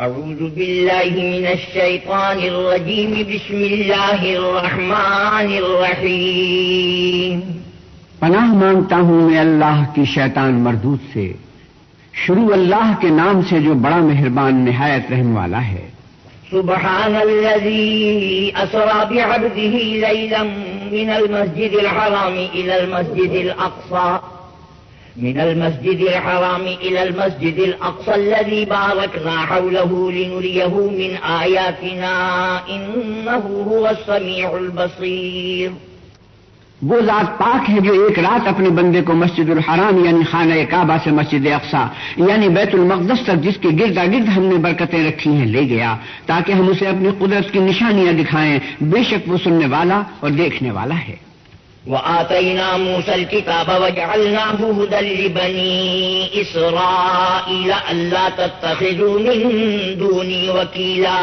اعوذ باللہ من الشیطان الرجیم بسم اللہ الرحمن الرحیم پناہ مانگتا ہوں میں اللہ کی شیطان مردود سے، شروع اللہ کے نام سے جو بڑا مہربان نہایت رحم والا ہے۔ سبحان الذي اسرى بعبده ليلا من المسجد الحرام الى المسجد الاقصى الذي باركنا حوله لنريه من آياتنا إنه هو السميع البصير۔ وہ ذات پاک ہے جو ایک رات اپنے بندے کو مسجد الحرام یعنی خانہ کعبہ سے مسجد اقصی یعنی بیت المقدس تک، جس کے گرد گرد ہم نے برکتیں رکھی ہیں، لے گیا تاکہ ہم اسے اپنی قدرت کی نشانیاں دکھائیں۔ بے شک وہ سننے والا اور دیکھنے والا ہے۔ وآتينا موسى الكتاب وجعلناه هدى لبني إسرائيل ألا تتخذوا من دوني وكيلا۔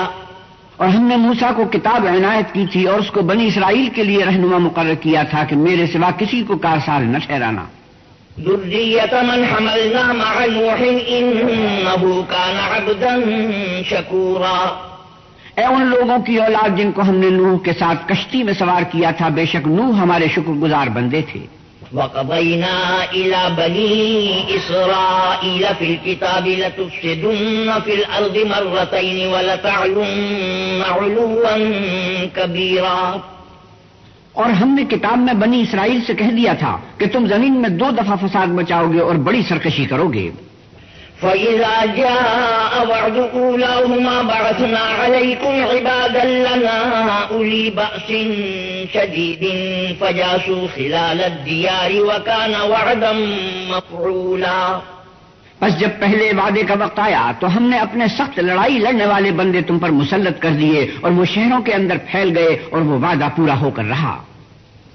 اور ہم نے موسیٰ کو کتاب عنایت کی تھی اور اس کو بنی اسرائیل کے لیے رہنما مقرر کیا تھا کہ میرے سوا کسی کو کارساز نہ ٹھہرانا۔ ذرية من حملنا مع نوح إنه كان عبدا شكورا۔ اے ان لوگوں کی اولاد جن کو ہم نے نوح کے ساتھ کشتی میں سوار کیا تھا، بے شک نوح ہمارے شکر گزار بندے تھے۔ وَقَضَيْنَا إِلَى بَنِي إِسْرَائِيلَ فِي الْكِتَابِ لَتُفْسِدُنَّ فِي الْأَرْضِ مَرَّتَيْنِ وَلَتَعْلُنَّ عُلُوًّا كَبِيرًا۔ اور ہم نے کتاب میں بنی اسرائیل سے کہہ دیا تھا کہ تم زمین میں 2 دفعہ فساد مچاؤ گے اور بڑی سرکشی کرو گے۔ فَإِذَا جَاءَ وَعْدُ أُولَاهُمَا بَعَثْنَا عَلَيْكُمْ عِبَادًا لَّنَا أُولِي بَأْسٍ شَدِيدٍ فَجَاسُوا خِلَالَ الدِّيَارِ وَكَانَ وَعْدًا مَّفْعُولًا۔ بس جب پہلے وعدے کا وقت آیا تو ہم نے اپنے سخت لڑائی لڑنے والے بندے تم پر مسلط کر دیے اور وہ شہروں کے اندر پھیل گئے اور وہ وعدہ پورا ہو کر رہا۔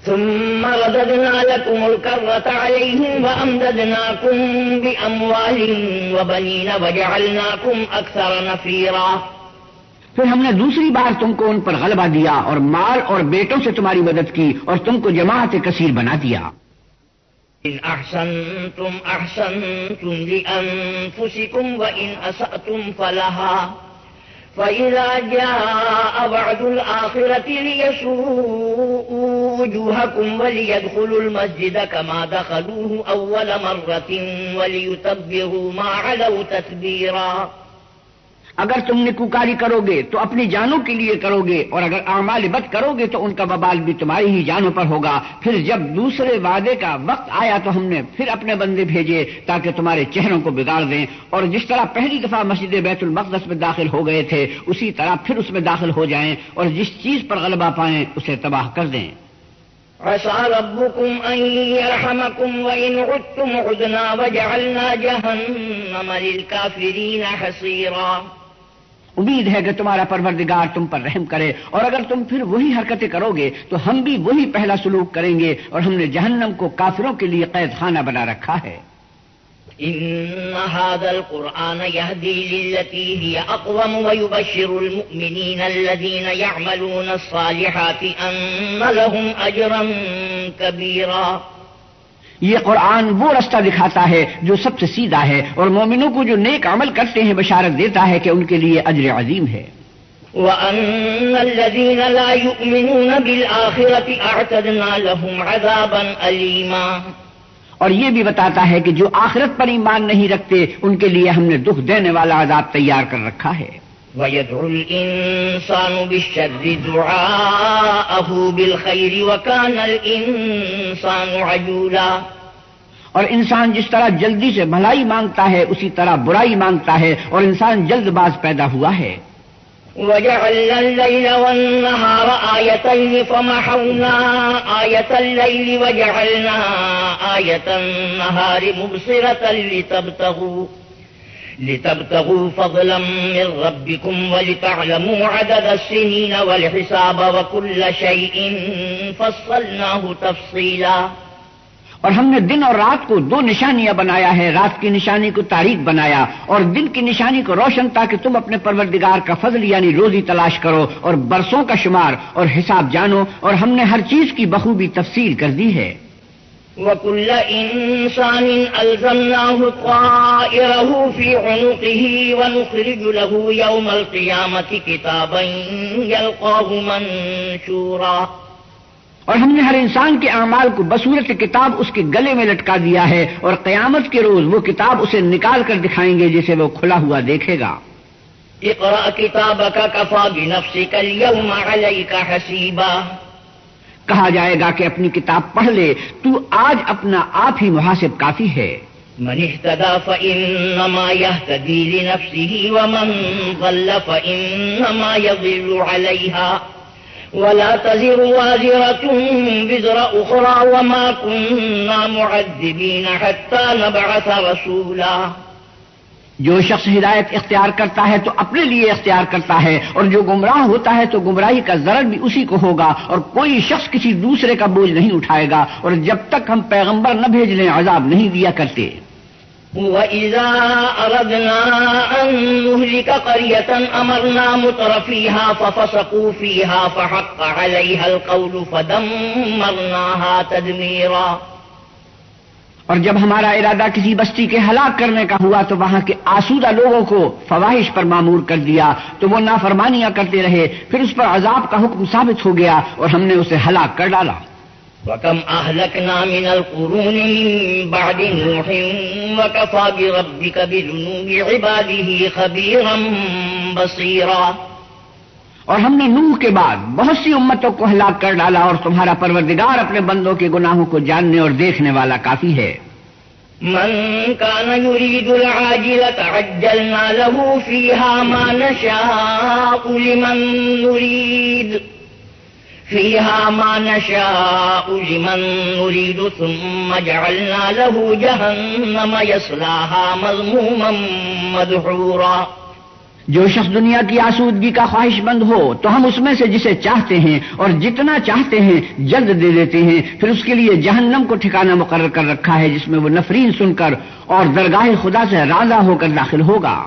ثم رددنا لكم الكرة عليهم وأمددناكم بأموال وبنين وجعلناكم أكثر نفيرا۔ پھر ہم نے دوسری بار تم کو ان پر غلبہ دیا اور مال اور بیٹوں سے تمہاری مدد کی اور تم کو جماعت کثیر بنا دیا۔ إن أحسنتم أحسنتم لأنفسكم وإن أسأتم فلها فإذا جاء وعد الآخرة ليسوءوا وجوهكم وليدخلوا المسجد كما دخلوه أول مرة وليتبروا ما علوا تتبيرا۔ اگر تم نیکوکاری کرو گے تو اپنی جانوں کے لیے کرو گے اور اگر اعمال بد کرو گے تو ان کا وبال بھی تمہاری ہی جانوں پر ہوگا۔ پھر جب دوسرے وعدے کا وقت آیا تو ہم نے پھر اپنے بندے بھیجے تاکہ تمہارے چہروں کو بگاڑ دیں، اور جس طرح پہلی دفعہ مسجد بیت المقدس میں داخل ہو گئے تھے اسی طرح پھر اس میں داخل ہو جائیں اور جس چیز پر غلبہ پائیں اسے تباہ کر دیں۔ عسى ربكم أن يرحمكم وإن عدتم عدنا وجعلنا جهنم للكافرين حصيرا۔ امید ہے کہ تمہارا پروردگار تم پر رحم کرے، اور اگر تم پھر وہی حرکتیں کرو گے تو ہم بھی وہی پہلا سلوک کریں گے، اور ہم نے جہنم کو کافروں کے لیے قید خانہ بنا رکھا ہے۔ إن هذا القرآن يهدي للتي هي أقوم ويبشر المؤمنين الذين يعملون الصالحات أن لهم أجرا كبيرا۔ یہ قرآن وہ رستہ دکھاتا ہے جو سب سے سیدھا ہے، اور مومنوں کو جو نیک عمل کرتے ہیں بشارت دیتا ہے کہ ان کے لیے اجر عظیم ہے۔ وَأَنَّ الَّذِينَ لَا يُؤْمِنُونَ بِالْآخِرَةِ أَعْتَدْنَا لَهُمْ عَذَابًا أَلِيمًا۔ اور یہ بھی بتاتا ہے کہ جو آخرت پر ایمان نہیں رکھتے ان کے لیے ہم نے دکھ دینے والا عذاب تیار کر رکھا ہے۔ وَيَدْعُ الْإِنسَانُ بِالشَّرِّ دُعَاءَهُ بِالْخَيْرِ وَكَانَ الْإِنسَانُ عَجُولًا۔ اور انسان جس طرح جلدی سے بھلائی مانگتا ہے اسی طرح برائی مانگتا ہے، اور انسان جلد باز پیدا ہوا ہے۔ وَجَعَلْنَا اللَّيْلَ وَالنَّهَارَ آيَتَيْنِ فَمَحَوْنَا آيَةَ اللَّيْلِ وَجَعَلْنَا آيَةَ النَّهَارِ مُبْصِرَةً لِتَبْتَغُوا فَضْلًا مِّن رَّبِّكُمْ وَلِتَعْلَمُوا عَدَدَ السِّنِينَ وَالْحِسَابَ وَكُلَّ شَيْءٍ فَصَّلْنَاهُ تَفْصِيلًا۔ اور ہم نے دن اور رات کو 2 نشانیاں بنایا ہے، رات کی نشانی کو تاریک بنایا اور دن کی نشانی کو روشن، تاکہ تم اپنے پروردگار کا فضل یعنی روزی تلاش کرو اور برسوں کا شمار اور حساب جانو، اور ہم نے ہر چیز کی بخوبی تفصیل کر دی ہے۔ وَكُلَّ إِنسَانٍ أَلْزَمْنَاهُ طَائِرَهُ فِي عُنُقِهِ وَنُخْرِجُ لَهُ يَوْمَ الْقِيَامَةِ كِتَابًا يَلْقَاهُ مَنشُورًا۔ اور ہم نے ہر انسان کے اعمال کو بصورت کتاب اس کے گلے میں لٹکا دیا ہے، اور قیامت کے روز وہ کتاب اسے نکال کر دکھائیں گے جسے وہ کھلا ہوا دیکھے گا۔ اقرأ كتابك كفى بنفسك اليوم عليك حسيبا۔ کہا جائے گا کہ اپنی کتاب پڑھ لے، تو آج اپنا آپ ہی محاسب کافی ہے۔ من اهتدى فإنما يهتدي لنفسه ومن ضل فإنما يضل عليها ولا تزر وازرة وزر أخرى وما كنا معذبين حتى نبعث رسولا۔ جو شخص ہدایت اختیار کرتا ہے تو اپنے لیے اختیار کرتا ہے، اور جو گمراہ ہوتا ہے تو گمراہی کا ضرر بھی اسی کو ہوگا، اور کوئی شخص کسی دوسرے کا بوجھ نہیں اٹھائے گا، اور جب تک ہم پیغمبر نہ بھیج لیں عذاب نہیں دیا کرتے۔ وَإِذَا أَرَدْنَا أَن نُّهْلِكَ قَرْيَةً أَمَرْنَا مُتْرَفِيهَا فَفَسَقُوا فِيهَا فَحَقَّ عَلَيْهَا الْقَوْلُ فَدَمَّرْنَاهَا تَدْمِيرًا۔ اور جب ہمارا ارادہ کسی بستی کے ہلاک کرنے کا ہوا تو وہاں کے آسودہ لوگوں کو فواحش پر معمور کر دیا، تو وہ نافرمانیاں کرتے رہے، پھر اس پر عذاب کا حکم ثابت ہو گیا اور ہم نے اسے ہلاک کر ڈالا۔ وَكَمْ أَهْلَكْنَا مِنَ الْقُرُونِ مِن بَعْدِ نُوحٍ وَكَفَى بِرَبِّكَ بِذُنُوبِ عِبَادِهِ خَبِيرًا بَصِيرًا۔ اور ہم نے نوح کے بعد بہت سی امتوں کو ہلاک کر ڈالا، اور تمہارا پروردگار اپنے بندوں کے گناہوں کو جاننے اور دیکھنے والا کافی ہے۔ من كان يريد العاجلة عجلنا له فيها ما نشاء لمن نريد ثم جعلنا له جهنم يصلاها مذموما مدحورا۔ جو شخص دنیا کی آسودگی کا خواہش مند ہو تو ہم اس میں سے جسے چاہتے ہیں اور جتنا چاہتے ہیں جلد دے دیتے ہیں، پھر اس کے لیے جہنم کو ٹھکانہ مقرر کر رکھا ہے جس میں وہ نفرین سن کر اور درگاہ خدا سے راضی ہو کر داخل ہوگا۔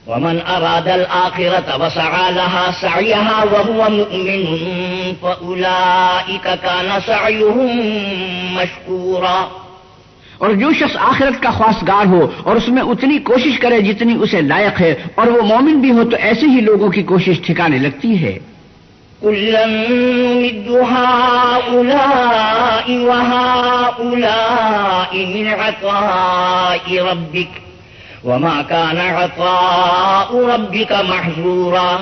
ومن أراد الآخرة وسعى لها سعيها وهو مؤمن فأولئك كان سعيهم مشكورا۔ اور جو شخص آخرت کا خواستگار ہو اور اس میں اتنی کوشش کرے جتنی اسے لائق ہے، اور وہ مومن بھی ہو، تو ایسے ہی لوگوں کی کوشش ٹھکانے لگتی ہے۔ كُلًّا نُّمِدُّ هَٰؤُلَاءِ وَهَٰؤُلَاءِ مِنْ عَطَاءِ رَبِّكَ وَمَا كَانَ عَطَاءُ رَبِّكَ مَحْظُورًا۔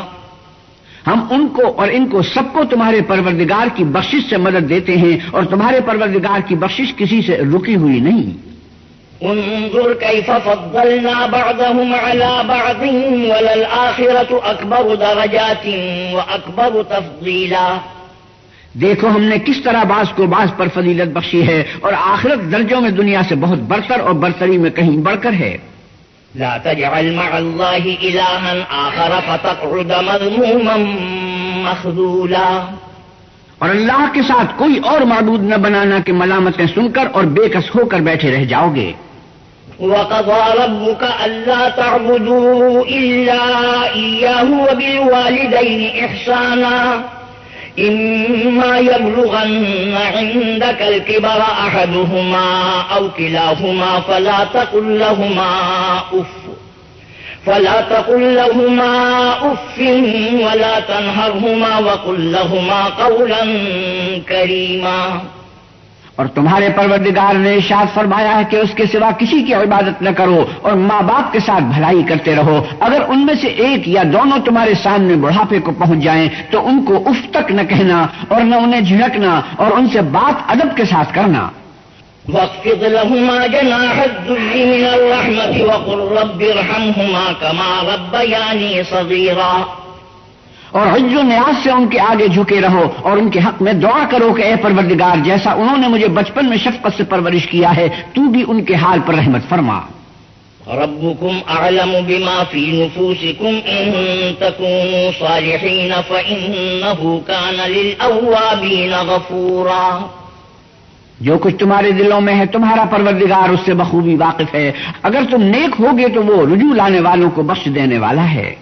ہم ان کو اور ان کو سب کو تمہارے پروردگار کی بخشش سے مدد دیتے ہیں، اور تمہارے پروردگار کی بخشش کسی سے رکی ہوئی نہیں۔ انظر كيف فضلنا بعضهم على بعض وللآخرة أكبر درجات وأكبر تفضيلا۔ دیکھو ہم نے کس طرح بعض کو بعض پر فضیلت بخشی ہے، اور آخرت درجوں میں دنیا سے بہت برتر اور برتری میں کہیں بڑھ کر ہے۔ لا تجعل مع الله إلها آخر فتقعد مذموما مخذولا۔ اور اللہ کے ساتھ کوئی اور معبود نہ بنانا کہ ملامتیں سن کر اور بے کس ہو کر بیٹھے رہ جاؤ گے۔ وَقَضَىٰ رَبُّكَ أَلَّا تَعْبُدُوا إِلَّا إِيَّاهُ وَبِالْوَالِدَيْنِ إِحْسَانًا إِمَّا يَبْلُغَنَّ عِندَكَ الْكِبَرَ أَحَدُهُمَا أَوْ كِلَاهُمَا فَلَا تَقُل لَّهُمَا أُفٍّ وَلَا تَنْهَرْهُمَا وَقُل لَّهُمَا قَوْلًا كَرِيمًا۔ اور تمہارے پروردگار نے ارشاد فرمایا ہے کہ اس کے سوا کسی کی عبادت نہ کرو، اور ماں باپ کے ساتھ بھلائی کرتے رہو۔ اگر ان میں سے ایک یا دونوں تمہارے سامنے بڑھاپے کو پہنچ جائیں تو ان کو اف تک نہ کہنا اور نہ انہیں جھڑکنا، اور ان سے بات ادب کے ساتھ کرنا۔ واخفض لهما جناح الذل من الرحمة وقل رب ارحمهما كما ربياني صغيرا۔ اور عجز و نیاز سے ان کے آگے جھکے رہو، اور ان کے حق میں دعا کرو کہ اے پروردگار، جیسا انہوں نے مجھے بچپن میں شفقت سے پرورش کیا ہے، تو بھی ان کے حال پر رحمت فرما۔ ربكم أعلم بما في نفوسكم إن تكونوا صالحين فإنه كان للأوابين غفورا۔ جو کچھ تمہارے دلوں میں ہے تمہارا پروردگار اس سے بخوبی واقف ہے، اگر تم نیک ہوگے تو وہ رجوع لانے والوں کو بخش دینے والا ہے۔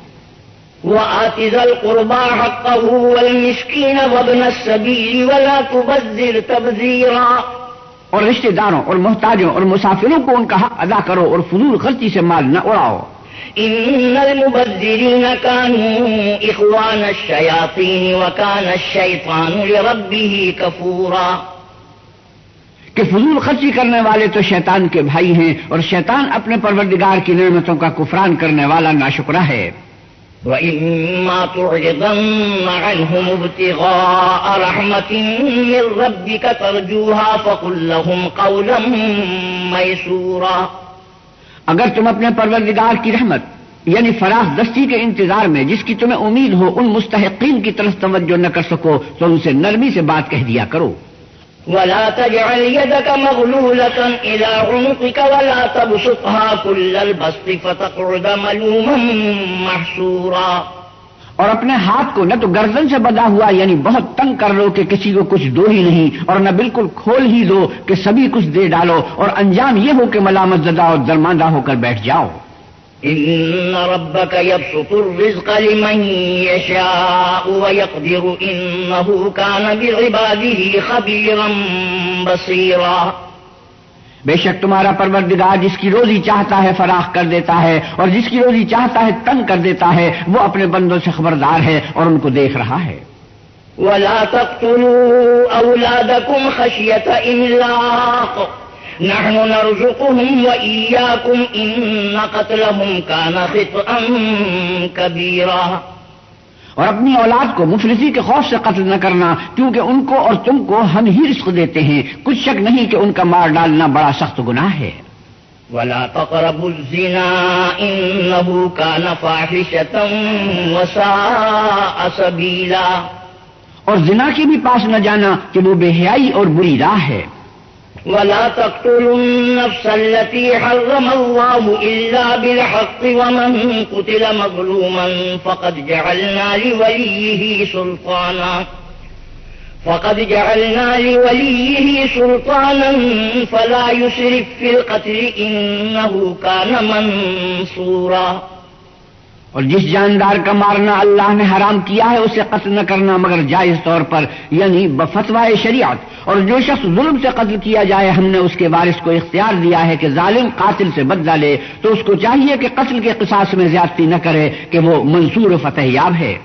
وَآتِ ذَا الْقُرْبَىٰ حَقَّهُ وَالْمِسْكِينَ وَابْنَ السَّبِيلِ وَلَا تُبَذِّرْ تَبْذِيرًا۔ اور رشتہ داروں اور محتاجوں اور مسافروں کو ان کا حق ادا کرو اور فضول خرچی سے مال نہ اڑاؤ. ان المبذرین کانوا اخوان الشیاطین وکان الشیطان لربہ کفورا. کہ فضول خرچی کرنے والے تو شیطان کے بھائی ہیں اور شیطان اپنے پروردگار کی نعمتوں کا کفران کرنے والا ناشکرا ہے. وَإِمَّا تُعْرِضَنَّ عَنْهُمُ ابْتِغَاءَ رَحْمَةٍ مِّن رَّبِّكَ تَرْجُوهَا فَقُل لَّهُمْ قَوْلًا مَّيْسُورًا. اگر تم اپنے پروردگار کی رحمت یعنی فراخ دستی کے انتظار میں جس کی تمہیں امید ہو ان مستحقین کی طرف توجہ نہ کر سکو تو ان سے نرمی سے بات کہہ دیا کرو. ولا تجعل يدك مغلولة إلى عنقك ولا تبسطها كل البسط فتقعد ملوما محسورا. اور اپنے ہاتھ کو نہ تو گردن سے بندھا ہوا یعنی بہت تنگ کر لو کہ کسی کو کچھ دو ہی نہیں اور نہ بالکل کھول ہی دو کہ سبھی کچھ دے ڈالو اور انجام یہ ہو کہ ملامت زدہ اور درماندہ ہو کر بیٹھ جاؤ. ان ربك يبسط الرزق لمن يشاء ويقدر انه كان بعباده خبيرا بصيرا. بے شک تمہارا پروردگار جس کی روزی چاہتا ہے فراخ کر دیتا ہے اور جس کی روزی چاہتا ہے تنگ کر دیتا ہے وہ اپنے بندوں سے خبردار ہے اور ان کو دیکھ رہا ہے. ولا تقتلوا اولادكم خشية املاق نحن نرزقهم وإياكم إن قتلهم كان خطأ كبيرا. اور اپنی اولاد کو مفلسی کے خوف سے قتل نہ کرنا کیونکہ ان کو اور تم کو ہم ہی رزق دیتے ہیں. کچھ شک نہیں کہ ان کا مار ڈالنا بڑا سخت گناہ ہے. ولا تقربوا الزنا إنه كان فاحشة وساء سبيلا. اور زنا کے بھی پاس نہ جانا کہ وہ بے حیائی اور بری راہ ہے. ولا تقتلوا النفس التي حرم الله إلا بالحق ومن قتل مظلوما فقد جعلنا لوليه سلطانا فلا يسرف في القتل إنه كان منصورا. اور جس جاندار کا مارنا اللہ نے حرام کیا ہے اسے قتل نہ کرنا مگر جائز طور پر یعنی بفتوائے شریعت. اور جو شخص ظلم سے قتل کیا جائے ہم نے اس کے وارث کو اختیار دیا ہے کہ ظالم قاتل سے بدلہ لے تو اس کو چاہیے کہ قتل کے قصاص میں زیادتی نہ کرے کہ وہ منصور و فتح یاب ہے.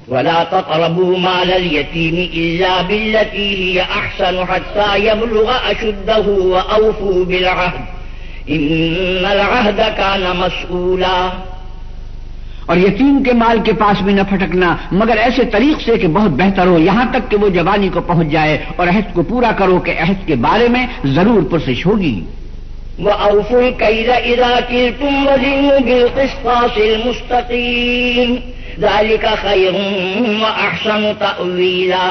ولا تقربوا مال اليتيم إلا بالتي هي أحسن حتى يبلغ أشده وأوفوا بالعهد إن العهد كان مسؤولا. اور یتیم کے مال کے پاس بھی نہ پھٹکنا مگر ایسے طریق سے کہ بہت بہتر ہو یہاں تک کہ وہ جوانی کو پہنچ جائے اور عہد کو پورا کرو کہ عہد کے بارے میں ضرور پرسش ہوگی. وَأَوْفُوا الْكَيْلَ إِذَا كِلْتُمْ وَزِنُوا بِالْقِسْطَاسِ الْمُسْتَقِيمِ ذَلِكَ خَيْرٌ وَأَحْسَنُ تَأْوِيلًا.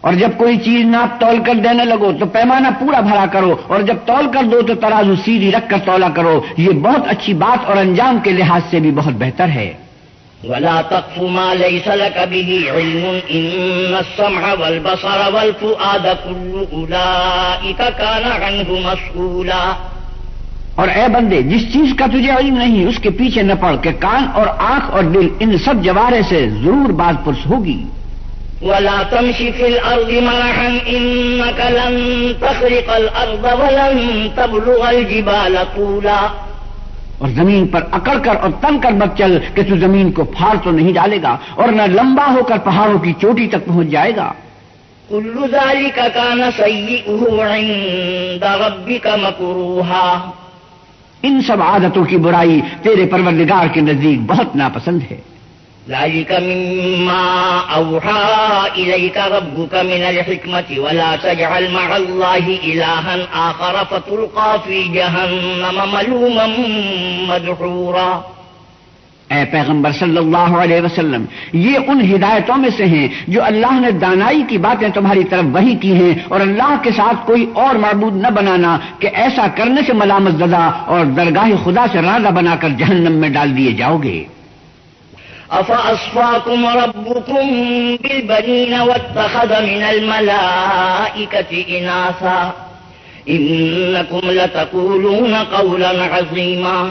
اور جب کوئی چیز ناپ تول کر دینے لگو تو پیمانہ پورا بھرا کرو اور جب تول کر دو تو ترازو سیدھی رکھ کر تولا کرو. یہ بہت اچھی بات اور انجام کے لحاظ سے بھی بہت بہتر ہے. ولا تقف ما ليس لك به علم إن السمع والبصر والفؤاد كل أولئك كان عنه مسؤولا. اور اے بندے جس چیز کا تجھے علم نہیں اس کے پیچھے نہ پڑ کہ کان اور آنکھ اور دل ان سب جوارے سے ضرور بات پرس ہوگی. ولا تمش في الأرض مرحا إنك لن تخرق الأرض ولن تبلغ الجبال طولا. اور زمین پر اکڑ کر اور تن کر مت چل کہ تو زمین کو پھاڑ تو نہیں ڈالے گا اور نہ لمبا ہو کر پہاڑوں کی چوٹی تک پہنچ جائے گا. كل ذلك كان سيئه عند ربك مكروها. ان سب عادتوں کی برائی تیرے پروردگار کے نزدیک بہت ناپسند ہے. ذلك مما أوحى إليك ربك من الحكمة ولا تجعل مع الله إلها آخر فتلقى في جهنم ملوما مدحورا. اے پیغمبر صلی اللہ علیہ وسلم یہ ان ہدایتوں میں سے ہیں جو اللہ نے دانائی کی باتیں تمہاری طرف وحی کی ہیں اور اللہ کے ساتھ کوئی اور معبود نہ بنانا کہ ایسا کرنے سے ملامت زدہ اور درگاہ خدا سے راضہ بنا کر جہنم میں ڈال دیے جاؤ گے. أفأصفاكم ربكم بالبنين واتخذ من الملائكة إناثا إنكم لتقولون قولا عظيما.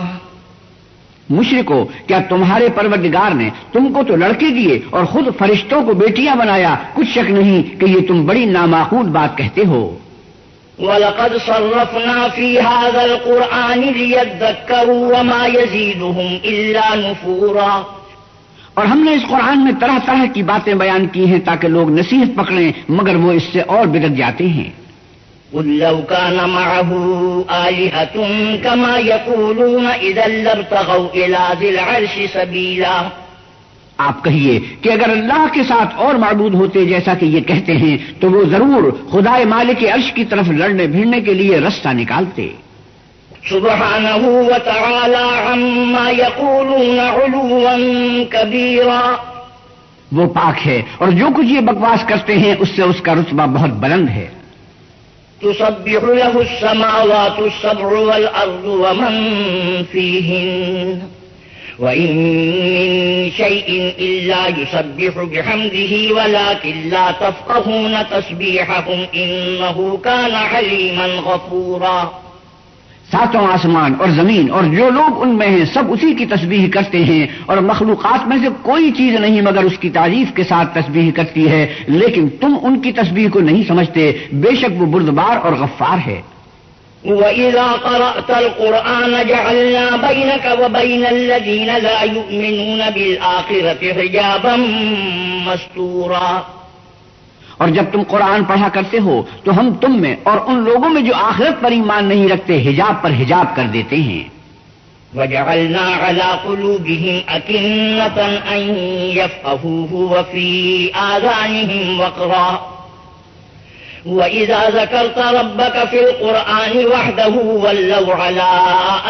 مشرکو کیا تمہارے پروردگار نے تم کو تو لڑکے دیے اور خود فرشتوں کو بیٹیاں بنایا؟ کچھ شک نہیں کہ یہ تم بڑی نامعقول بات کہتے ہو. وَلَقَدْ صَرَّفْنَا فِي هَذَا الْقُرْآنِ لِيَذَّكَّرُوا وَمَا يَزِيدُهُمْ إِلَّا نُفُورًا. اور ہم نے اس قرآن میں طرح طرح کی باتیں بیان کی ہیں تاکہ لوگ نصیحت پکڑیں، مگر وہ اس سے اور بگڑ جاتے ہیں. قُلْ لَوْ كَانَ مَعَهُ آلِهَةٌ كَمَا يَقُولُونَ إِذًا لَّابْتَغَوْا إِلَىٰ ذِي الْعَرْشِ سَبِيلًا. آپ کہیے کہ اگر اللہ کے ساتھ اور معبود ہوتے جیسا کہ یہ کہتے ہیں تو وہ ضرور خدائے مالک عرش کی طرف لڑنے بھیڑنے کے لیے رستہ نکالتے. سبحانہ وتعالی عما یقولون علوا کبیرا. وہ پاک ہے اور جو کچھ یہ بکواس کرتے ہیں اس سے اس کا رتبہ بہت بلند ہے. تسبح له السماوات السبع والارض ومن فيهن وَإِن مِّن شَيْءٍ إِلَّا يُسَبِّحُ بِحَمْدِهِ وَلَٰكِن لَّا تَفْقَهُونَ تَسْبِيحَهُمْ إِنَّهُ كَانَ حَلِيمًا غَفُورًا. ساتوں آسمان اور زمین اور جو لوگ ان میں ہیں سب اسی کی تسبیح کرتے ہیں، اور مخلوقات میں سے کوئی چیز نہیں مگر اس کی تعریف کے ساتھ تسبیح کرتی ہے، لیکن تم ان کی تسبیح کو نہیں سمجھتے. بے شک وہ بردبار اور غفار ہے. وَإِذَا قَرَأْتَ الْقُرْآنَ جَعَلْنَا بَيْنَكَ وَبَيْنَ الَّذِينَ لَا يُؤْمِنُونَ بِالْآخِرَةِ حِجَابًا مَّسْتُورًا. اور جب تم قرآن پڑھا کرتے ہو تو ہم تم میں اور ان لوگوں میں جو آخرت پر ایمان نہیں رکھتے حجاب پر حجاب کر دیتے ہیں. وَجَعَلْنَا عَلَىٰ قُلُوبِهِمْ أَكِنَّةً أَن يَفْقَهُوهُ وَفِي آذَانِهِمْ وَقْرًا وَإِذَا ذَكَرْتَ رَبَّكَ فِي الْقُرْآنِ وَحْدَهُ وَلَّوْا عَلَىٰ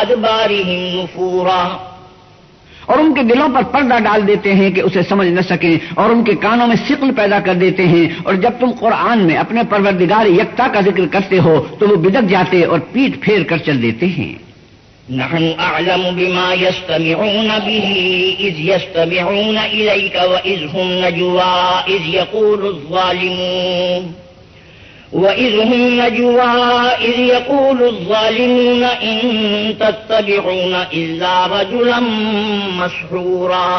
أَدْبَارِهِمْ نُفُورًا. اور ان کے دلوں پر پردہ ڈال دیتے ہیں کہ اسے سمجھ نہ سکیں، اور ان کے کانوں میں ثقل پیدا کر دیتے ہیں. اور جب تم قرآن میں اپنے پروردگار یکتا کا ذکر کرتے ہو تو وہ بدک جاتے اور پیٹ پھیر کر چل دیتے ہیں. نحن أعلم بما يستمعون به إذ يستمعون إليك وإذ هم نجوى إذ يقول الظالمون إن تتبعون إلا رجلا مسحورا.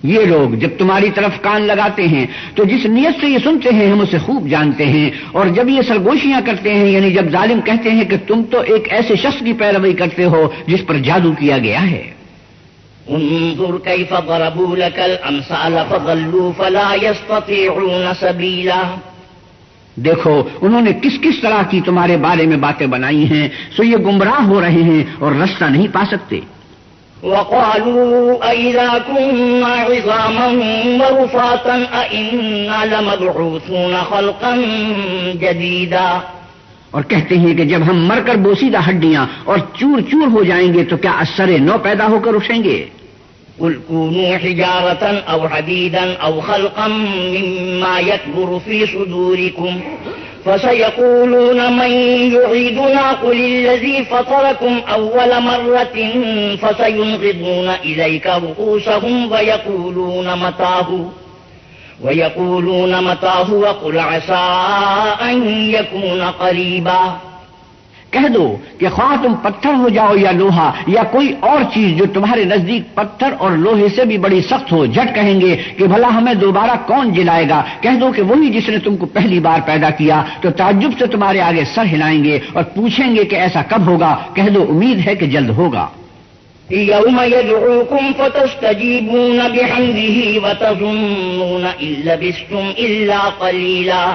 یہ لوگ جب تمہاری طرف کان لگاتے ہیں تو جس نیت سے یہ سنتے ہیں ہم اسے خوب جانتے ہیں، اور جب یہ سرگوشیاں کرتے ہیں یعنی جب ظالم کہتے ہیں کہ تم تو ایک ایسے شخص کی پیروی کرتے ہو جس پر جادو کیا گیا ہے. انظر كيف ضربوا لك الأمثال فضلوا فلا يستطيعون سبيلا. دیکھو انہوں نے کس کس طرح کی تمہارے بارے میں باتیں بنائی ہیں، سو یہ گمراہ ہو رہے ہیں اور رستہ نہیں پا سکتے. وقالوا أَإِذَا كُنَّا عِظَامًا وَرُفَاتًا أَإِنَّا لَمَبْعُوثُونَ خَلْقًا جَدِيدًا. اور کہتے ہیں کہ جب ہم مر کر بوسیدہ ہڈیاں اور چور چور ہو جائیں گے تو کیا اثر نو پیدا ہو کر اٹھیں گے. قل كونوا حجارة أو حديدا أو خلقا مما يكبر في صدوركم فسيقولون من يعيدنا قل الذي فطركم أول مرة فسينغضون إليك رؤوسهم ويقولون متاه وقل عسى أن يكون قريبا. کہہ دو کہ خواہ تم پتھر ہو جاؤ یا لوہا یا کوئی اور چیز جو تمہارے نزدیک پتھر اور لوہے سے بھی بڑی سخت ہو، جھٹ کہیں گے کہ بھلا ہمیں دوبارہ کون جلائے گا. کہہ دو کہ وہی جس نے تم کو پہلی بار پیدا کیا. تو تعجب سے تمہارے آگے سر ہلائیں گے اور پوچھیں گے کہ ایسا کب ہوگا. کہہ دو امید ہے کہ جلد ہوگا. يوم يدعوكم فتستجيبون بحمده وتظنون إن لبثتم إلا قليلا.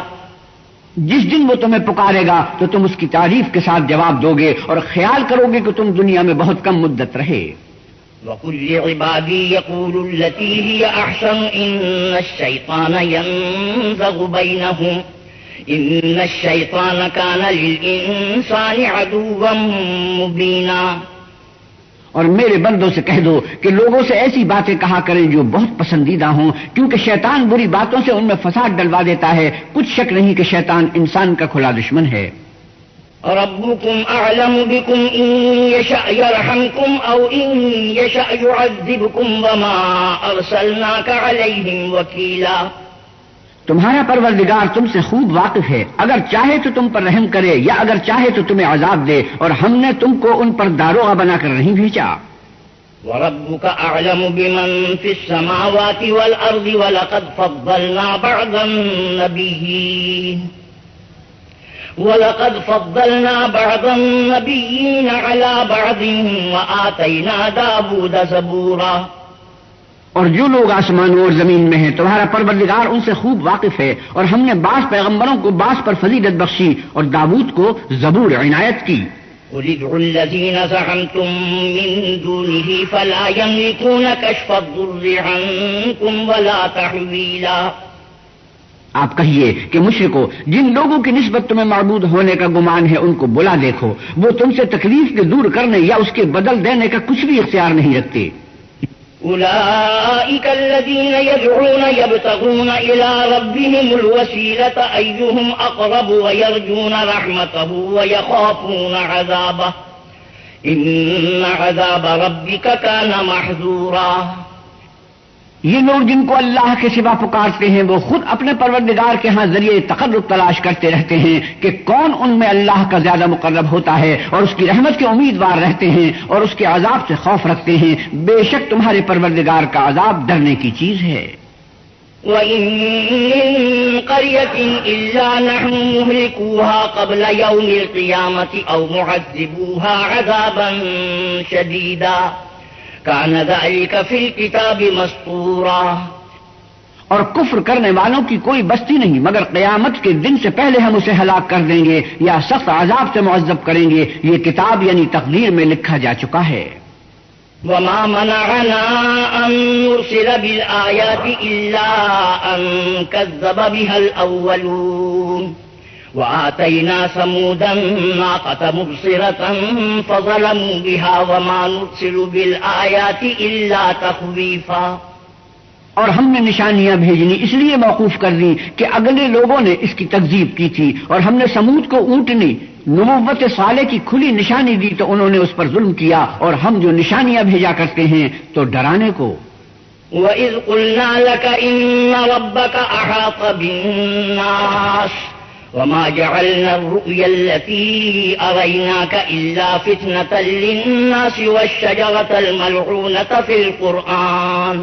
جس دن وہ تمہیں پکارے گا تو تم اس کی تعریف کے ساتھ جواب دو گے اور خیال کرو گے کہ تم دنیا میں بہت کم مدت رہے. وَقُلْ لِعِبَادِي يَقُولُوا الَّتِي هِيَ أَحْسَنُ إِنَّ الشَّيْطَانَ كَانَ لِلْإِنسَانِ عَدُوًّا مُّبِينًا. اور میرے بندوں سے کہہ دو کہ لوگوں سے ایسی باتیں کہا کریں جو بہت پسندیدہ ہوں، کیونکہ شیطان بری باتوں سے ان میں فساد ڈلوا دیتا ہے. کچھ شک نہیں کہ شیطان انسان کا کھلا دشمن ہے. ربكم أعلم بكم إن يشأ يرحمكم أو إن يشأ يعذبكم وما أرسلناك عليهم وكيلا. تمہارا پروردگار تم سے خوب واقف ہے، اگر چاہے تو تم پر رحم کرے یا اگر چاہے تو تمہیں عذاب دے، اور ہم نے تم کو ان پر داروغہ بنا کر نہیں بھیجا. وَرَبُّكَ أَعْلَمُ بِمَن فِي السَّمَاوَاتِ وَالْأَرْضِ وَلَقَدْ فَضَّلْنَا بَعْضَ النَّبِيِّينَ وَلَقَدْ فَضَّلْنَا بَعْضَ النَّبِيِّينَ عَلَى بَعْضٍ وَآتَيْنَا دَاوُودَ زَبُورًا۔ اور جو لوگ آسمانوں اور زمین میں ہیں تمہارا پروردگار ان سے خوب واقف ہے، اور ہم نے بعض پیغمبروں کو بعض پر فضیلت بخشی اور داؤد کو زبور عنایت کی۔ قُلِ ادْعُوا الَّذِينَ زَعَمْتُم مِّن دُونِهِ فَلَا يَمْلِكُونَ كَشْفَ الضُّرِّ عَنكُمْ وَلَا تَحْوِيلًا۔ آپ کہیے کہ مشرکو، جن لوگوں کی نسبت تمہیں معبود ہونے کا گمان ہے ان کو بلا دیکھو، وہ تم سے تکلیف کے دور کرنے یا اس کے بدل دینے کا کچھ بھی اختیار نہیں رکھتے۔ أولئك الذين يدعون يبتغون إلى ربهم الوسيلة أيهم أقرب ويرجون رحمته ويخافون عذابه إن عذاب ربك كان محذورا۔ یہ لوگ جن کو اللہ کے سوا پکارتے ہیں وہ خود اپنے پروردگار کے ہاں ذریعے تقرب تلاش کرتے رہتے ہیں کہ کون ان میں اللہ کا زیادہ مقرب ہوتا ہے، اور اس کی رحمت کے امیدوار رہتے ہیں اور اس کے عذاب سے خوف رکھتے ہیں۔ بے شک تمہارے پروردگار کا عذاب ڈرنے کی چیز ہے۔ وَإِن مِّن قَرْيَةٍ إِلَّا نَحْنُ مُهْلِكُوهَا قَبْلَ يَوْمِ الْقِيَامَةِ أَوْ مُعَذِّبُوهَا عَذَابًا شَدِيدًا كَانَ ذَلِكَ فِي الْكِتَابِ مَسْطُورًا۔ اور کفر کرنے والوں کی کوئی بستی نہیں مگر قیامت کے دن سے پہلے ہم اسے ہلاک کر دیں گے یا سخت عذاب سے معذب کریں گے، یہ کتاب یعنی تقدیر میں لکھا جا چکا ہے۔ وَمَا مَنَعَنَا أَن نُّرْسِلَ بِالْآيَاتِ إِلَّا أَن كَذَّبَ بِهَا الْأَوَّلُونَ وَآتَيْنَا ثَمُودَ النَّاقَةَ مُبْصِرَةً فَظَلَمُوا بِهَا وَمَا نُرْسِلُ بِالْآيَاتِ إِلَّا تَخْوِيفًا۔ اور ہم نے نشانیاں بھیجنی اس لیے موقوف کر دی کہ اگلے لوگوں نے اس کی تکذیب کی تھی، اور ہم نے سمود کو اونٹنی نبوت صالح کی کھلی نشانی دی تو انہوں نے اس پر ظلم کیا، اور ہم جو نشانیاں بھیجا کرتے ہیں تو ڈرانے کو۔ وَإِذْ قُلْنَا لَكَ إِنَّ رَبَّكَ أَحَاطَ بِالنَّاسِ وَمَا جَعَلْنَا الرُّؤْيَا الَّتِي أَرَيْنَاكَ إِلَّا فِتْنَةً لِلنَّاسِ وَالشَّجَرَةَ الْمَلْعُونَةَ فِي الْقُرْآنِ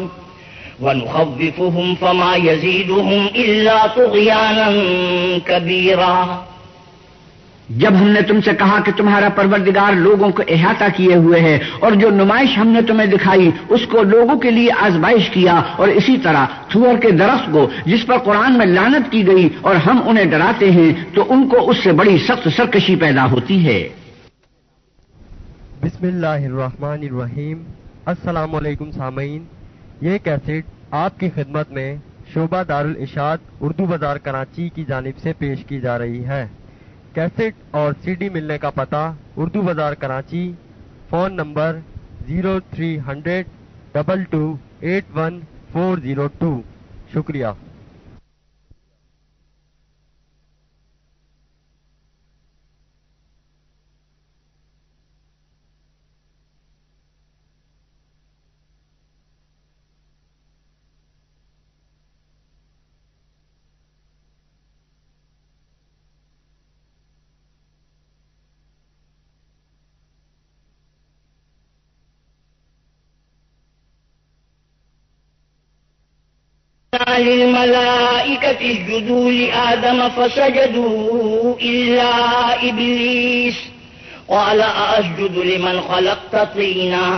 وَنُخَوِّفُهُمْ فَمَا يَزِيدُهُمْ إِلَّا طُغْيَانًا كَبِيرًا۔ جب ہم نے تم سے کہا کہ تمہارا پروردگار لوگوں کو احاطہ کیے ہوئے ہے، اور جو نمائش ہم نے تمہیں دکھائی اس کو لوگوں کے لیے آزمائش کیا، اور اسی طرح تھور کے درخت کو جس پر قرآن میں لعنت کی گئی اور ہم انہیں ڈراتے ہیں تو ان کو اس سے بڑی سخت سرکشی پیدا ہوتی ہے۔ بسم اللہ الرحمن الرحیم۔ السلام علیکم سامعین، یہ کیسٹ آپ کی خدمت میں شعبہ دارالارشاد اردو بازار کراچی کی جانب سے پیش کی جا رہی ہے۔ کیسٹ اور سی ڈی ملنے کا پتہ اردو بازار کراچی، فون نمبر 0300 22 81402۔ شکریہ۔ للملائكة اسجدوا لآدم فسجدوا إلا إبليس قال أسجد لمن خلقت طينا۔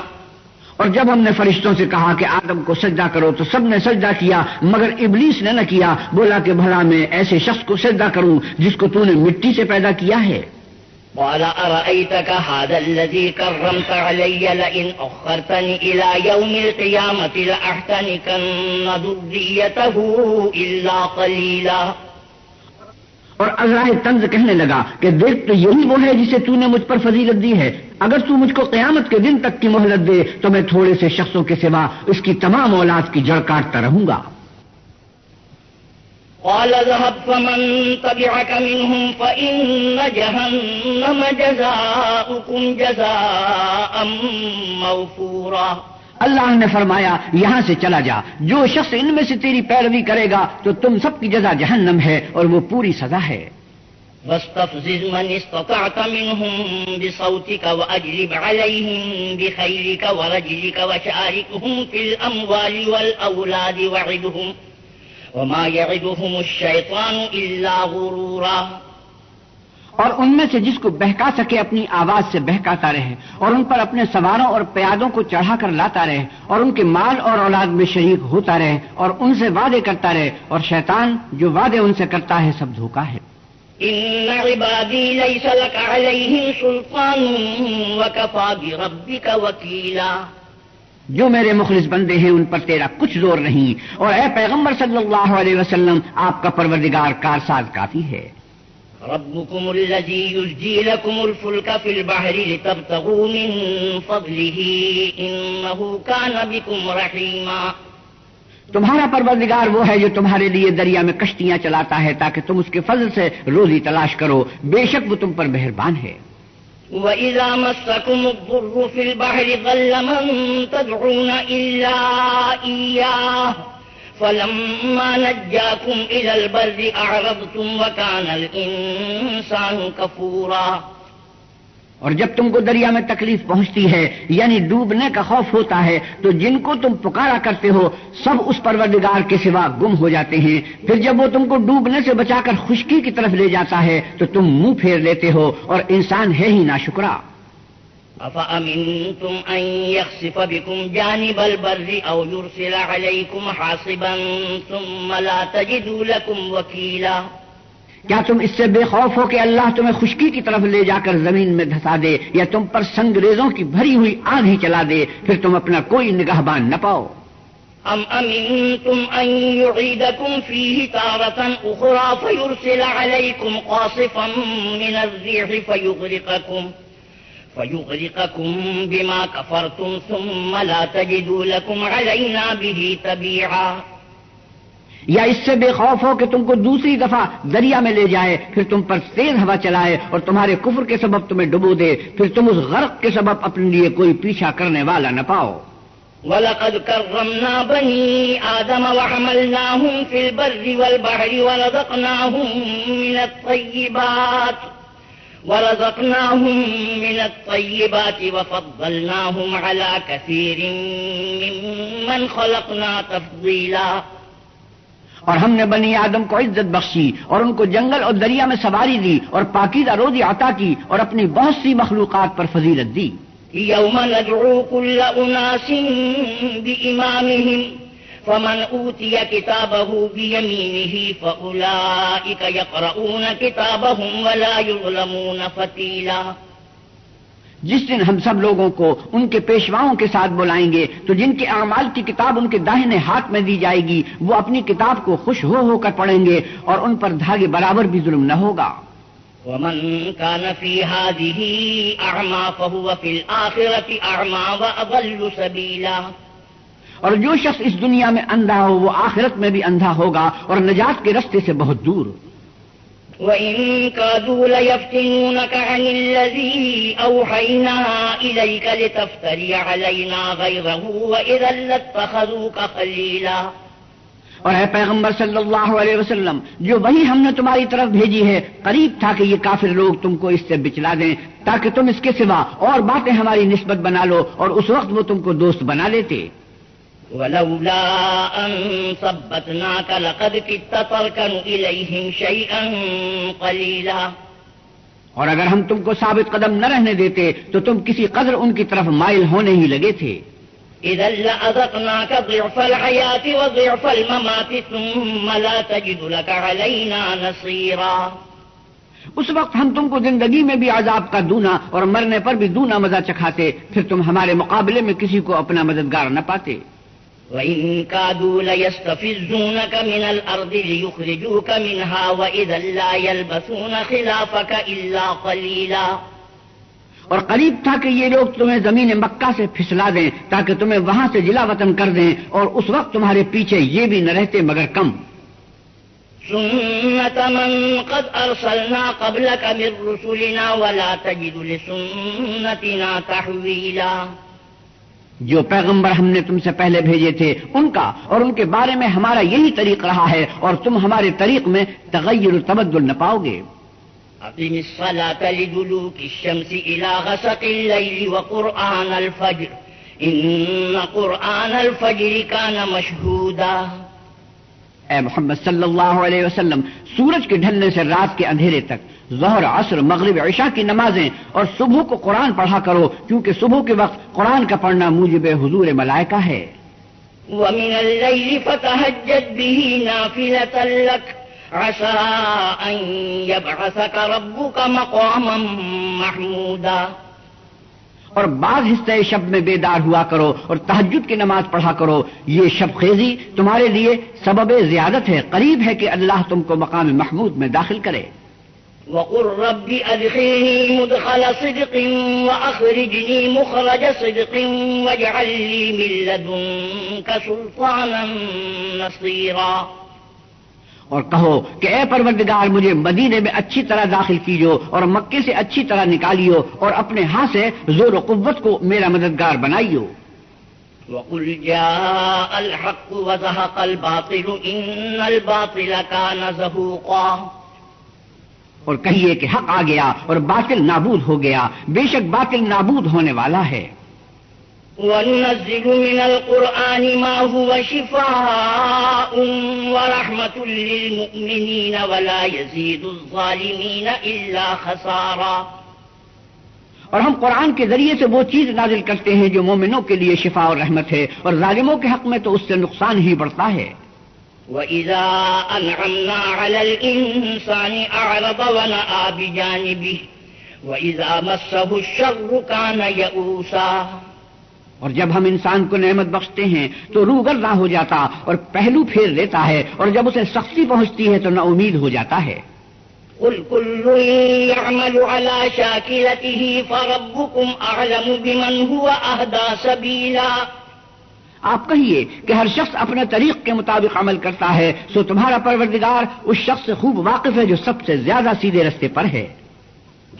اور جب ہم نے فرشتوں سے کہا کہ آدم کو سجدہ کرو تو سب نے سجدہ کیا مگر ابلیس نے نہ کیا، بولا کہ بھلا میں ایسے شخص کو سجدہ کروں جس کو تو نے مٹی سے پیدا کیا ہے۔ قال أرأيتك هذا الذي كرمت علي لئن أخرتني إلى يوم القيامة لأحتنكن ذريته إلا قليلا۔ اور عزرائے طنز کہنے لگا کہ دیکھ تو یہی وہ ہے جسے تو نے مجھ پر فضیلت دی ہے، اگر تو مجھ کو قیامت کے دن تک کی مہلت دے تو میں تھوڑے سے شخصوں کے سوا اس کی تمام اولاد کی جڑ کاٹتا رہوں گا۔ قال اذهب فمن تبعك منهم فإن جهنم جزاؤكم جزاء موفورا۔ اللہ نے فرمایا یہاں سے چلا جا، جو شخص ان میں سے تیری پیروی کرے گا تو تم سب کی جزا جہنم ہے اور وہ پوری سزا ہے۔ واستفزز من استطعت منهم بصوتك وأجلب عليهم بخيلك ورجلك وشاركهم في الأموال والأولاد وعدهم وما يعدهم الشيطان إلا غرورا۔ اور ان میں سے جس کو بہکا سکے اپنی آواز سے بہکاتا رہے، اور ان پر اپنے سواروں اور پیادوں کو چڑھا کر لاتا رہے، اور ان کے مال اور اولاد میں شریک ہوتا رہے، اور ان سے وعدے کرتا رہے، اور شیطان جو وعدے ان سے کرتا ہے سب دھوکا ہے۔ ان عبادی لیس لک علیہم سلطان وکفی بربک وکیلا، جو میرے مخلص بندے ہیں ان پر تیرا کچھ زور نہیں، اور اے پیغمبر صلی اللہ علیہ وسلم آپ کا پروردگار کارساز کافی ہے۔ ربكم الذي يزجي لكم الفلك في البحر لتبتغوا من فضله إنه كان بكم رحيما، تمہارا پروردگار وہ ہے جو تمہارے لیے دریا میں کشتیاں چلاتا ہے تاکہ تم اس کے فضل سے روزی تلاش کرو، بے شک وہ تم پر مہربان ہے۔ وَإِذَا مَسَّكُمُ الضُّرُّ فِي الْبَحْرِ ضَلَّ مَن تَدْعُونَ إِلَّا إِيَّاهُ فَلَمَّا نَجَّاكُمْ إِلَى الْبَرِّ أَعْرَضْتُمْ وَكَانَ الْإِنسَانُ كَفُورًا، اور جب تم کو دریا میں تکلیف پہنچتی ہے یعنی ڈوبنے کا خوف ہوتا ہے تو جن کو تم پکارا کرتے ہو سب اس پروردگار کے سوا گم ہو جاتے ہیں، پھر جب وہ تم کو ڈوبنے سے بچا کر خشکی کی طرف لے جاتا ہے تو تم منہ پھیر لیتے ہو، اور انسان ہے ہی ناشکرا۔ أَفَأَمِنْتُمْ أَنْ يَخْسِفَ بِكُمْ جَانِبَ الْبَرِّ أَوْ يُرْسِلَ عَلَيْكُمْ حَاصِبًا ثُمَّ لَا تَجِدُوا لَكُمْ وَكِيلًا، کیا تم اس سے بے خوف ہو کہ اللہ تمہیں خشکی کی طرف لے جا کر زمین میں دھسا دے، یا تم پر سنگریزوں کی بھری ہوئی آگ ہی چلا دے، پھر تم اپنا کوئی نگہبان نہ پاؤ؟ أَمْ أَمِنْتُمْ أَنْ يُعِيدَكُمْ فِيهِ تَارَةً أُخْرَى فَيُرْسِلَ عَلَيْكُمْ قَاصِفًا مِنَ الرِّيحِ فَيُغْرِقَكُمْ بِمَا كَفَرْتُمْ ثُمَّ لَا تَجِدُوا لَكُمْ عَلَيْنَا بِهِ تَبِيعًا، یا اس سے بے خوف ہو کہ تم کو دوسری دفعہ دریا میں لے جائے، پھر تم پر تیز ہوا چلائے اور تمہارے کفر کے سبب تمہیں ڈبو دے، پھر تم اس غرق کے سبب اپنے لیے کوئی پیچھا کرنے والا نہ پاؤ۔ وَلَقَدْ كَرَّمْنَا بَنِي آدَمَ وَحَمَلْنَاهُمْ فِي الْبَرِّ وَالْبَحْرِ وَرَزَقْنَاهُمْ مِنَ الطَّيِّبَاتِ وَفَضَّلْنَاهُمْ عَلَى كَثِيرٍ مِّمَّنْ خَلَقْنَا تَفْضِيلًا، اور ہم نے بنی آدم کو عزت بخشی اور ان کو جنگل اور دریا میں سواری دی اور پاکیزہ روزی عطا کی اور اپنی بہت سی مخلوقات پر فضیلت دی۔ يَوْمَ نَدْعُو كُلَّ أُنَاسٍ بِإِمَامِهِمْ فَمَنْ أُوتِيَ كِتَابَهُ بِيَمِينِهِ فَأُولَئِكَ يَقْرَؤُونَ كِتَابَهُمْ وَلَا يُظْلَمُونَ فَتِيلًا، جس دن ہم سب لوگوں کو ان کے پیشواؤں کے ساتھ بلائیں گے تو جن کے اعمال کی کتاب ان کے داہنے ہاتھ میں دی جائے گی وہ اپنی کتاب کو خوش ہو کر پڑھیں گے اور ان پر دھاگے برابر بھی ظلم نہ ہوگا۔ وَمَنْ كَانَ فِي هَذِهِ أَعْمَى فَهُوَ فِي الْآخِرَةِ أَعْمَى وَأَضَلُّ سَبِيلًا، اور جو شخص اس دنیا میں اندھا ہو وہ آخرت میں بھی اندھا ہوگا اور نجات کے رستے سے بہت دور۔ وَإِن كَادُوا لَيَفْتِنُونَكَ عَنِ الَّذِي أَوْحَيْنَا إِلَيْكَ لِتَفْتَرِيَ عَلَيْنَا غَيْرَهُ وَإِذًا لَّاتَّخَذُوكَ خَلِيلًا، اور اے پیغمبر صلی اللہ علیہ وسلم جو وہی ہم نے تمہاری طرف بھیجی ہے قریب تھا کہ یہ کافر لوگ تم کو اس سے بچلا دیں تاکہ تم اس کے سوا اور باتیں ہماری نسبت بنا لو، اور اس وقت وہ تم کو دوست بنا لیتے۔ وَلَوْلَا أَن ثَبَّتْنَاكَ لَقَدْ كِدتَّ تَرْكَنُ إِلَيْهِمْ شَيْئًا قَلِيلًا، اور اگر ہم تم کو ثابت قدم نہ رہنے دیتے تو تم کسی قدر ان کی طرف مائل ہونے ہی لگے تھے۔ إِذًا لَّأَذَقْنَاكَ ضِعْفَ الْحَيَاةِ وَضِعْفَ الْمَمَاتِ ثُمَّ لَا تَجِدُ لَكَ عَلَيْنَا نَصِيرًا، اس وقت ہم تم کو زندگی میں بھی عذاب کا دونا اور مرنے پر بھی دونا مزہ چکھاتے، پھر تم ہمارے مقابلے میں کسی کو اپنا مددگار نہ پاتے۔ وَإِن كَادُوا لَيَسْتَفِزُّونَكَ مِنَ الْأَرْضِ لِيُخْرِجُوكَ مِنْهَا وَإِذًا لَّا يَلْبَثُونَ خِلَافَكَ إِلَّا قَلِيلًا، اور قریب تھا کہ یہ لوگ تمہیں زمین مکہ سے پھسلا دیں تاکہ تمہیں وہاں سے جلا وطن کر دیں، اور اس وقت تمہارے پیچھے یہ بھی نہ رہتے مگر کم۔ سُنَّةَ مَن قَدْ أَرْسَلْنَا قَبْلَكَ مِن رُّسُلِنَا وَلَا تَجِدُ لِسُنَّتِنَا تَحْوِيلًا، جو پیغمبر ہم نے تم سے پہلے بھیجے تھے ان کا اور ان کے بارے میں ہمارا یہی طریق رہا ہے، اور تم ہمارے طریق میں تغیر و تبدل نہ پاؤ گے۔ أقم الصلاة لدلوك الشمس إلى غسق الليل وقرآن الفجر إن قرآن الفجر كان مشهودا، اے محمد صلی اللہ علیہ وسلم، سورج کے ڈھلنے سے رات کے اندھیرے تک ظہر، عصر، مغرب، عشاء کی نمازیں اور صبح کو قرآن پڑھا کرو، کیونکہ صبح کے وقت قرآن کا پڑھنا موجب حضور ملائکہ ہے۔ وَمِنَ اللَّيْلِ فَتَهَجَّدْ بِهِ نَافِلَةً لَكَ عَسَىٰ أَن يَبْعَثَكَ رَبُّكَ مَقَامًا مَحْمُودًا۔ اور بعض حصے شب میں بیدار ہوا کرو اور تہجد کی نماز پڑھا کرو، یہ شب خیزی تمہارے لیے سبب زیادت ہے، قریب ہے کہ اللہ تم کو مقام محمود میں داخل کرے۔ وَقُلْ رَبِّ أَدْخِلْنِي مُدْخَلَ صِدْقٍ وَأَخْرِجْنِي مُخْرَجَ صِدْقٍ وَاجْعَل لِّي مِن لَّدُنكَ سُلْطَانًا نَّصِيرًا۔ اور کہو کہ اے پروردگار، مجھے مدینے میں اچھی طرح داخل کیجو اور مکے سے اچھی طرح نکالیو اور اپنے ہاں سے زور و قوت کو میرا مددگار بنائیو۔ وَقُلْ جَاءَ الْحَقُّ وَزَهَقَ الْبَاطِلُ إِنَّ الْبَاطِلَ كَانَ زَهُوقًا۔ اور کہیے کہ حق آ گیا اور باطل نابود ہو گیا، بے شک باطل نابود ہونے والا ہے۔ وَنُنَزِّلُ مِنَ الْقُرْآنِ مَا هُوَ شِفَاءٌ وَرَحْمَةٌ لِّلْمُؤْمِنِينَ وَلَا يَزِيدُ الظَّالِمِينَ إِلَّا خَسَارًا۔ اور ہم قرآن کے ذریعے سے وہ چیز نازل کرتے ہیں جو مومنوں کے لیے شفا اور رحمت ہے، اور ظالموں کے حق میں تو اس سے نقصان ہی بڑھتا ہے۔ وَإِذَا أَنْعَمْنَا عَلَى الْإِنسَانِ أَعْرَضَ وَنَأَىٰ بِجَانِبِهِ وَإِذَا مَسَّهُ الشَّرُّ كَانَ يَئُوسًا۔ اور جب ہم انسان کو نعمت بخشتے ہیں تو روگرداں ہو جاتا اور پہلو پھیر لیتا ہے، اور جب اسے سختی پہنچتی ہے تو نا امید ہو جاتا ہے۔ قُلْ كُلٌّ يَعْمَلُ عَلَىٰ شَاكِلَتِهِ فَرَبُّكُمْ أَعْلَمُ بِمَنْ هُوَ أَهْدَىٰ سَبِيلًا۔ آپ کہیے کہ ہر شخص اپنے طریق کے مطابق عمل کرتا ہے، سو تمہارا پروردگار اس شخص سے خوب واقف ہے جو سب سے زیادہ سیدھے رستے پر ہے۔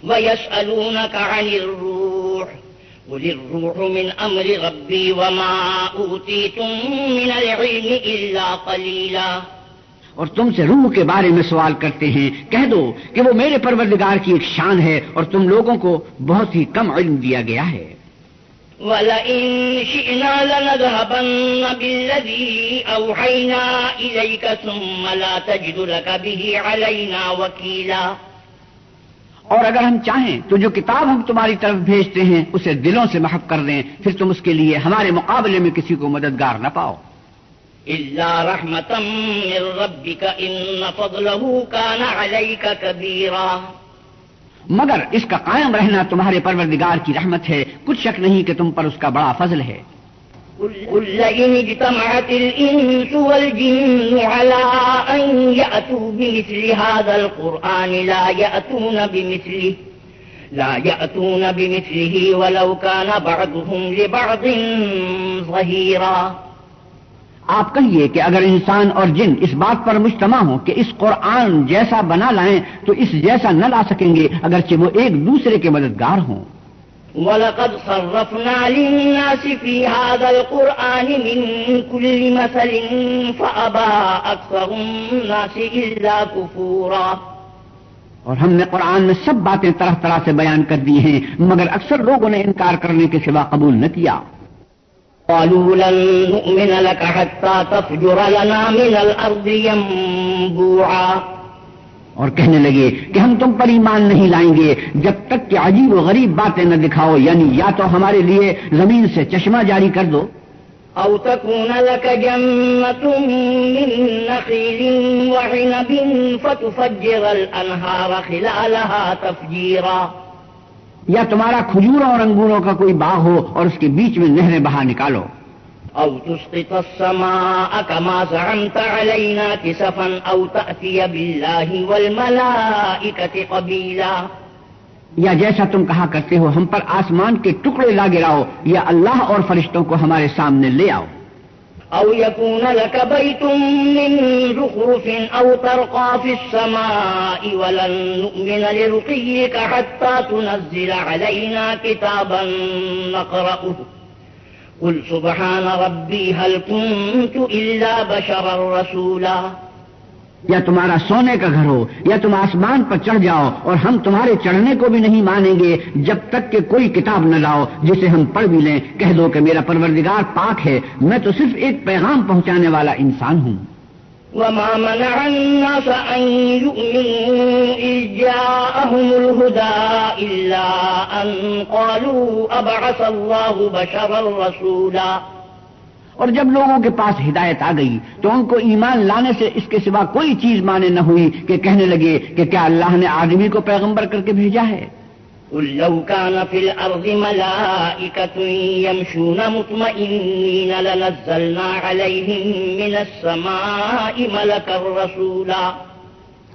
وَيَسْأَلُونَكَ عَنِ الرُّوحِ قُلِ الرُّوحُ مِنْ أَمْرِ رَبِّي وَمَا أُوتِيتُم مِّنَ الْعِلْمِ إِلَّا قَلِيلًا۔ اور تم سے روح کے بارے میں سوال کرتے ہیں، کہہ دو کہ وہ میرے پروردگار کی ایک شان ہے اور تم لوگوں کو بہت ہی کم علم دیا گیا ہے۔ وَلَئِن شِئْنَا لَنَذْهَبَنَّ بِالَّذِي أَوْحَيْنَا إِلَيْكَ ثُمَّ لَا تَجِدُ لَكَ بِهِ عَلَيْنَا وَكِيلًا۔ اور اگر ہم چاہیں تو جو کتاب ہم تمہاری طرف بھیجتے ہیں اسے دلوں سے محو کر دیں، پھر تم اس کے لیے ہمارے مقابلے میں کسی کو مددگار نہ پاؤ۔ إِلَّا رَحْمَةً مِّن رَّبِّكَ إِنَّ فَضْلَهُ كَانَ عَلَيْكَ كَبِيرًا۔ مگر اس کا قائم رہنا تمہارے پروردگار کی رحمت ہے، کچھ شک نہیں کہ تم پر اس کا بڑا فضل ہے۔ قُل لَّئِنِ اجْتَمَعَتِ الْإِنسُ وَالْجِنُّ عَلَىٰ أَن يَأْتُوا بِمِثْلِ هَٰذَا الْقُرْآنِ لَا يَأْتُونَ بِمِثْلِهِ وَلَوْ كَانَ بَعْضُهُمْ لِبَعْضٍ ظَهِيرًا۔ آپ کہیے کہ اگر انسان اور جن اس بات پر مجتمع ہوں کہ اس قرآن جیسا بنا لائیں تو اس جیسا نہ لا سکیں گے، اگرچہ وہ ایک دوسرے کے مددگار ہوں۔ وَلَقَدْ صَرَّفْنَا لِلنَّاسِ فِي هَٰذَا الْقُرْآنِ مِن كُلِّ مَثَلٍ فَأَبَىٰ أَكْثَرُ النَّاسِ إِلَّا كُفُورًا۔ اور ہم نے قرآن میں سب باتیں طرح طرح سے بیان کر دی ہیں، مگر اکثر لوگوں نے انکار کرنے کے سوا قبول نہ کیا۔ قَالُوا لَن نُّؤْمِنَ لَكَ حَتَّىٰ تَفْجُرَ لَنَا مِنَ الْأَرْضِ يَنبُوعًا۔ اور کہنے لگے کہ ہم تم پر ایمان نہیں لائیں گے جب تک کہ عجیب و غریب باتیں نہ دکھاؤ، یعنی یا تو ہمارے لیے زمین سے چشمہ جاری کر دو، أَوْ تَكُونَ لَكَ جَنَّةٌ مِّن نَّخِيلٍ وَعِنَبٍ فَتُفَجِّرَ الْأَنْهَارَ خِلَالَهَا تَفْجِيرًا۔ یا تمہارا کھجوروں اور انگوروں کا کوئی باغ ہو اور اس کے بیچ میں نہریں بہا نکالو، أَوْ تُسْقِطَ السَّمَاءَ كَمَا زَعَمْتَ عَلَيْنَا كِسَفًا أَوْ تَأْتِيَ بِاللَّهِ وَالْمَلَائِكَةِ قَبِيلًا۔ یا جیسا تم کہا کرتے ہو ہم پر آسمان کے ٹکڑے لا گراؤ، یا اللہ اور فرشتوں کو ہمارے سامنے لے آؤ۔ أَوْ يَكُونَ لَكَ بَيْتٌ مِّن زُخْرُفٍ أَوْ تَرْقَىٰ فِي السَّمَاءِ وَلَن نُّؤْمِنَ لِرُقِيِّكَ حَتَّىٰ تُنَزِّلَ عَلَيْنَا كِتَابًا نَّقْرَؤُهُ قُلْ سُبْحَانَ رَبِّي هَلْ كُنتُ إِلَّا بَشَرًا رَّسُولًا۔ یا تمہارا سونے کا گھر ہو یا تم آسمان پر چڑھ جاؤ، اور ہم تمہارے چڑھنے کو بھی نہیں مانیں گے جب تک کہ کوئی کتاب نہ لاؤ جسے ہم پڑھ بھی لیں۔ کہہ دو کہ میرا پروردگار پاک ہے، میں تو صرف ایک پیغام پہنچانے والا انسان ہوں۔ وما منع الناس أن يؤمنوا إذ جاءهم الهدى إلا أن قالوا أبعث الله بشرا رسولا. اور جب لوگوں کے پاس ہدایت آ گئی تو ان کو ایمان لانے سے اس کے سوا کوئی چیز مانے نہ ہوئی کہ کہنے لگے کہ کیا اللہ نے آدمی کو پیغمبر کر کے بھیجا ہے. قل لو كان في الأرض ملائكة يمشون مطمئنين لنزلنا عليهم من السماء ملكا رسولا.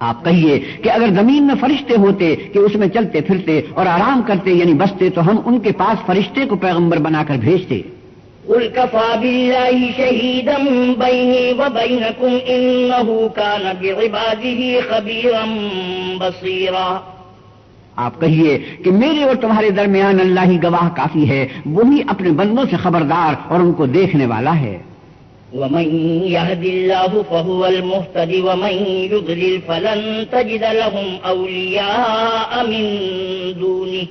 آپ کہیے کہ اگر زمین میں فرشتے ہوتے کہ اس میں چلتے پھرتے اور آرام کرتے یعنی بستے تو ہم ان کے پاس فرشتے کو پیغمبر بنا کر بھیجتے. قل كفى بالله شهيدا بيني وبينكم إنه كان بعباده خبيرا بصيرا. آپ کہیے کہ میرے اور تمہارے درمیان اللہ ہی گواہ کافی ہے، وہی اپنے بندوں سے خبردار اور ان کو دیکھنے والا ہے. ومن يهد الله فهو المهتدي ومن يضلل فلن تجد لهم أولياء من دونه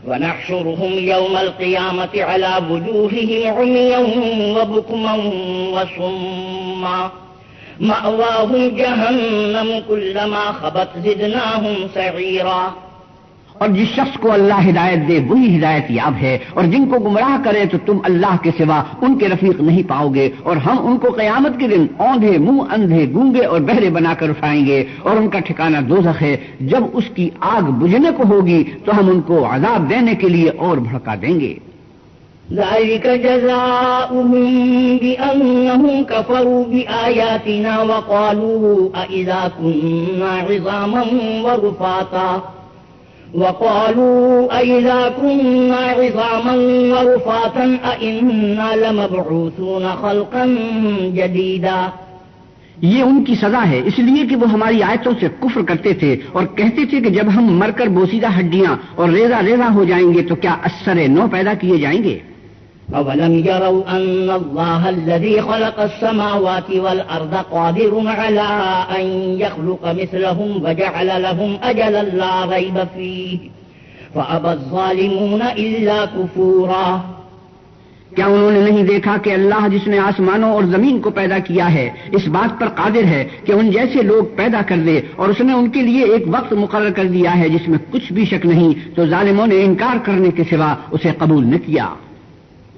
ونحشرهم يوم القيامة على وجوههم عميا وبكما وصما مأواهم جهنم كلما خبت زدناهم سعيرا. اور جس شخص کو اللہ ہدایت دے وہی ہدایت یاب ہے، اور جن کو گمراہ کرے تو تم اللہ کے سوا ان کے رفیق نہیں پاؤ گے. اور ہم ان کو قیامت کے دن اوندھے، منہ اندھے، گونگے اور بہرے بنا کر اٹھائیں گے، اور ان کا ٹھکانہ دوزخ ہے. جب اس کی آگ بجھنے کو ہوگی تو ہم ان کو عذاب دینے کے لیے اور بھڑکا دیں گے. ذلك جزاؤهم بأنهم كفروا بآياتنا وقالوا أإذا كنا عظاما ورفاتا أإنا لمبعوثون خلقا جديدا. یہ ان کی سزا ہے اس لیے کہ وہ ہماری آیتوں سے کفر کرتے تھے اور کہتے تھے کہ جب ہم مر کر بوسیدہ ہڈیاں اور ریزہ ریزہ ہو جائیں گے تو کیا اثر نو پیدا کیے جائیں گے. أولم يروا أن الله الذي خلق السماوات والأرض قادر على أن يخلق مثلهم وجعل لهم أجلا لا ريب فيه فأبى الظالمون إلا كفورا. کیا انہوں نے نہیں دیکھا کہ اللہ جس نے آسمانوں اور زمین کو پیدا کیا ہے اس بات پر قادر ہے کہ ان جیسے لوگ پیدا کر دے، اور اس نے ان کے لیے ایک وقت مقرر کر دیا ہے جس میں کچھ بھی شک نہیں، تو ظالموں نے انکار کرنے کے سوا اسے قبول نہ کیا.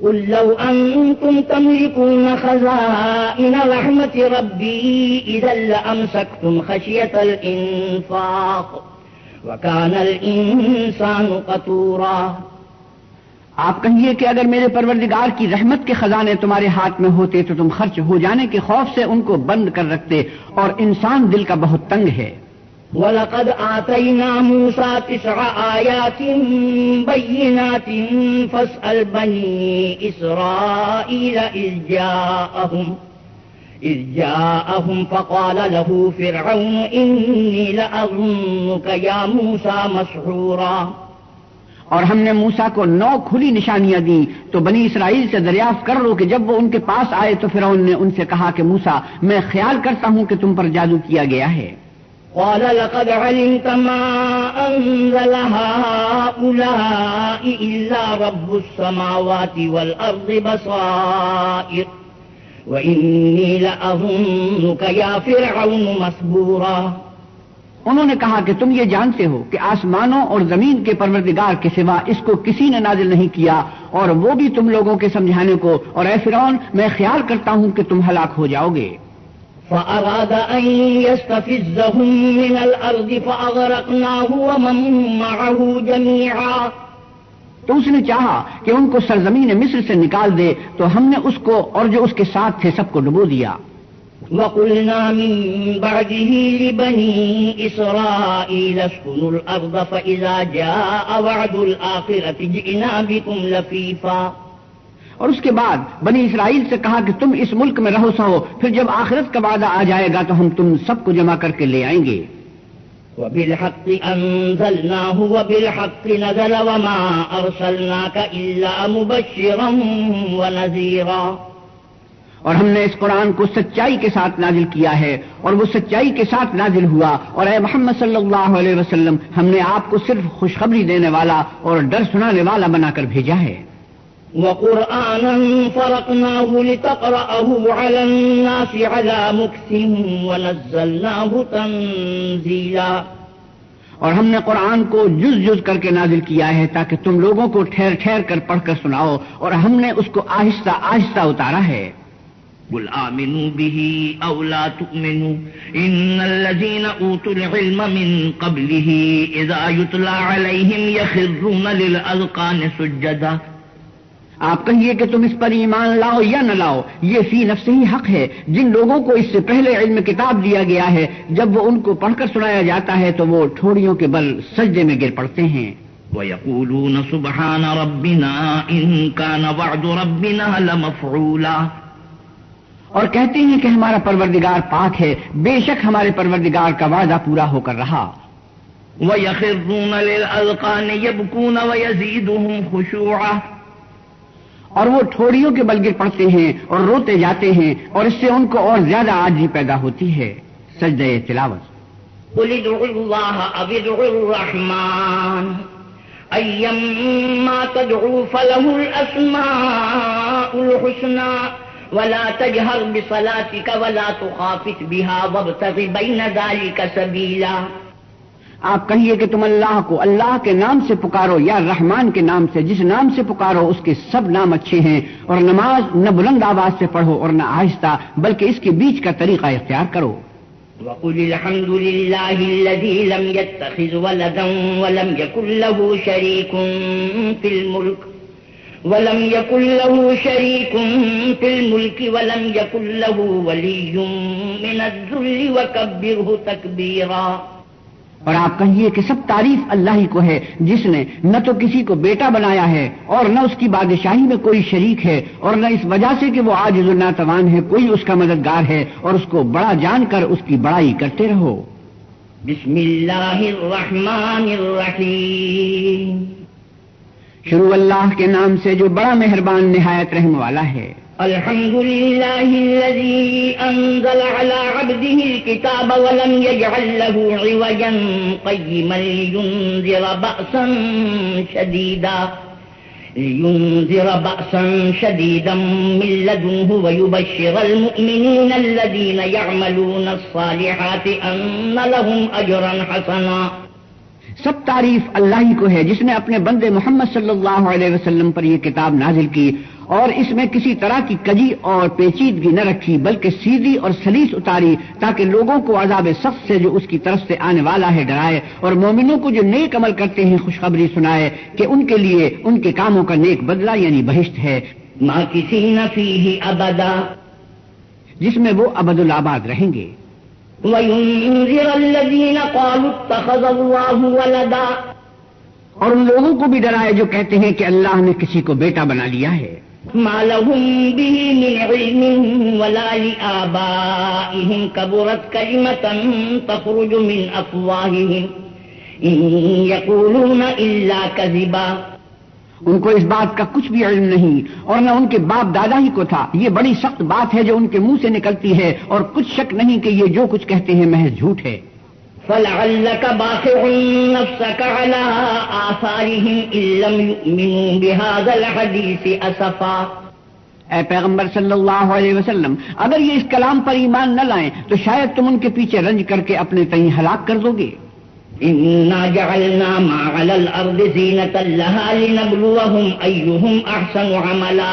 قل لو أنتم تملكون خزائن رحمة ربي إذا لأمسكتم خشية الإنفاق وكان الإنسان قتورا. آپ کہیے کہ اگر میرے پروردگار کی رحمت کے خزانے تمہارے ہاتھ میں ہوتے تو تم خرچ ہو جانے کے خوف سے ان کو بند کر رکھتے، اور انسان دل کا بہت تنگ ہے. وَلَقَدْ آتَيْنَا مُوسَى 9 آيَاتٍ بَيِّنَاتٍ فَاسْأَلْ بَنِي إِسْرَائِيلَ إِذْ جَاءَهُمْ فَقَالَ لَهُ فِرْعَوْنُ إِنِّي لَأَظُنُّكَ يَا مُوسَى مَسْحُورًا. اور ہم نے موسیٰ کو 9 کھلی نشانیاں دی تو بنی اسرائیل سے دریافت کر لو کہ جب وہ ان کے پاس آئے تو فرعون نے ان سے کہا کہ موسیٰ میں خیال کرتا ہوں کہ تم پر جادو کیا گیا ہے. قال لقد علمت ما أنزل هؤلاء إلا رب السماوات والأرض بصائر وإني لأظنك يا فرعون مسبورا. انہوں نے کہا کہ تم یہ جانتے ہو کہ آسمانوں اور زمین کے پروردگار کے سوا اس کو کسی نے نازل نہیں کیا، اور وہ بھی تم لوگوں کے سمجھانے کو، اور اے فرعون میں خیال کرتا ہوں کہ تم ہلاک ہو جاؤ گے. فأراد أن يستفزهم من الأرض فأغرقناه ومن معه جميعا. تو اس نے چاہا کہ ان کو سرزمین مصر سے نکال دے تو ہم نے اس کو اور جو اس کے ساتھ تھے سب کو ڈبو دیا. وقلنا من بعده لبني إسرائيل اسكنوا الأرض فإذا جاء وعد الآخرة جئنا بكم لفيفا. اور اس کے بعد بنی اسرائیل سے کہا کہ تم اس ملک میں رہو سہو، پھر جب آخرت کا وعدہ آ جائے گا تو ہم تم سب کو جمع کر کے لے آئیں گے. وبالحق أنزلناه وبالحق نزل وما أرسلناك إلا مبشرا ونذيرا. اور ہم نے اس قرآن کو سچائی کے ساتھ نازل کیا ہے اور وہ سچائی کے ساتھ نازل ہوا، اور اے محمد صلی اللہ علیہ وسلم ہم نے آپ کو صرف خوشخبری دینے والا اور ڈر سنانے والا بنا کر بھیجا ہے. وقرآنا فرقناه لتقرأه على الناس على مكث ونزلناه تنزيلا، اور ہم نے قرآن کو جز جز کر کے نازل کیا ہے تاکہ تم لوگوں کو ٹھہر ٹھہر کر پڑھ کر سناؤ، اور ہم نے اس کو آہستہ آہستہ اتارا ہے۔ قل آمنوا به أو لا تؤمنوا إن الذين أوتوا العلم من قبله إذا يتلى عليهم يخرون للأذقان سجدا۔ آپ کہیے کہ تم اس پر ایمان لاؤ یا نہ لاؤ، یہ فی نفسہ ہی حق ہے۔ جن لوگوں کو اس سے پہلے علم کتاب دیا گیا ہے، جب وہ ان کو پڑھ کر سنایا جاتا ہے تو وہ ٹھوڑیوں کے بل سجدے میں گر پڑتے ہیں۔ وَيَقُولُونَ سُبْحَانَ رَبِّنَا إِن كَانَ وَعْدُ رَبِّنَا لَمَفْعُولًا، اور کہتے ہیں کہ ہمارا پروردگار پاک ہے، بے شک ہمارے پروردگار کا وعدہ پورا ہو کر رہا۔ وَيَخِرُّونَ لِلْأَذْقَانِ يَبْكُونَ وَيَزِيدُهُمْ خُشُوعًا، اور وہ ٹھوڑیوں کے بل گر پڑتے ہیں اور روتے جاتے ہیں، اور اس سے ان کو اور زیادہ عاجزی پیدا ہوتی ہے۔ سجدہ تلاوت۔ قل ادعوا الله أو ادعوا الرحمن أيما تدعوا فله الأسماء الحسنى ولا تجهر بصلاتك ولا تخافت بها وابتغ بين ذلك سبيلا۔ آپ کہیے کہ تم اللہ کو اللہ کے نام سے پکارو یا رحمان کے نام سے، جس نام سے پکارو اس کے سب نام اچھے ہیں، اور نماز نہ بلند آواز سے پڑھو اور نہ آہستہ، بلکہ اس کے بیچ کا طریقہ اختیار کرو۔ وَقُلِ الْحَمْدُ لِلَّهِ الَّذِي لَمْ يَتَّخِذْ وَلَدًا وَلَمْ يَكُنْ لَهُ شَرِيكٌ فِي الْمُلْكِ وَلَمْ يَكُنْ لَهُ وَلِيٌّ مِّنَ الذُّلِّ وَكَبِّرْهُ تَكْبِيرًا۔ اور آپ کہیے کہ سب تعریف اللہ ہی کو ہے، جس نے نہ تو کسی کو بیٹا بنایا ہے اور نہ اس کی بادشاہی میں کوئی شریک ہے، اور نہ اس وجہ سے کہ وہ عاجز و ناتوان ہے کوئی اس کا مددگار ہے، اور اس کو بڑا جان کر اس کی بڑائی کرتے رہو۔ بسم اللہ الرحمن الرحیم، شروع اللہ کے نام سے جو بڑا مہربان نہایت رحم والا ہے۔ الحمد للہ الذی انزل علی عبده الكتاب ولم یجعل له عوجا قیما لینذر بأسا شدیدا من لدنه ویبشر المؤمنین الذین یعملون الصالحات ان لهم اجرا حسنا۔ سب تعریف اللہ ہی کو ہے جس نے اپنے بندے محمد صلی اللہ علیہ وسلم پر یہ کتاب نازل کی، اور اس میں کسی طرح کی کجی اور پیچیدگی نہ رکھی، بلکہ سیدھی اور سلیس اتاری، تاکہ لوگوں کو عذاب سخت سے جو اس کی طرف سے آنے والا ہے ڈرائے، اور مومنوں کو جو نیک عمل کرتے ہیں خوشخبری سنائے کہ ان کے لیے ان کے کاموں کا نیک بدلہ یعنی بہشت ہے، ماکثین فیہ ابدا، جس میں وہ ابدالآباد رہیں گے۔ وَيُنذِرَ الَّذِينَ قَالُوا اتَّخَذَ اللَّهُ وَلَدًا، اور ان لوگوں کو بھی ڈرائے جو کہتے ہیں کہ اللہ نے کسی کو بیٹا بنا لیا ہے۔ مَا لَهُم بِهِ مِنْ عِلْمٍ وَلَا لِآبَائِهِمْ كَبُرَتْ كَلِمَةً تَخْرُجُ مِنْ أَفْوَاهِهِمْ إِنْ يَقُولُونَ إِلَّا كَذِبًا۔ ان کو اس بات کا کچھ بھی علم نہیں، اور نہ ان کے باپ دادا ہی کو تھا۔ یہ بڑی سخت بات ہے جو ان کے منہ سے نکلتی ہے، اور کچھ شک نہیں کہ یہ جو کچھ کہتے ہیں محض جھوٹ ہے۔ فَلَعَلَّكَ بَاخِعٌ نَفْسَكَ عَلَىٰ آثَارِهِمْ إِن لَّمْ يُؤْمِنُوا بِهَٰذَا الْحَدِيثِ أَسَفًا۔ اے پیغمبر صلی اللہ علیہ وسلم، اگر یہ اس کلام پر ایمان نہ لائیں تو شاید تم ان کے پیچھے رنج کر کے اپنے تئیں ہلاک کر دو گے۔ إِنَّا جَعَلْنَا مَا عَلَى الْأَرْضِ زِينَةً لَهَا لِنَبْلُوَهُمْ أَيُّهُمْ أَحْسَنُ عَمَلًا۔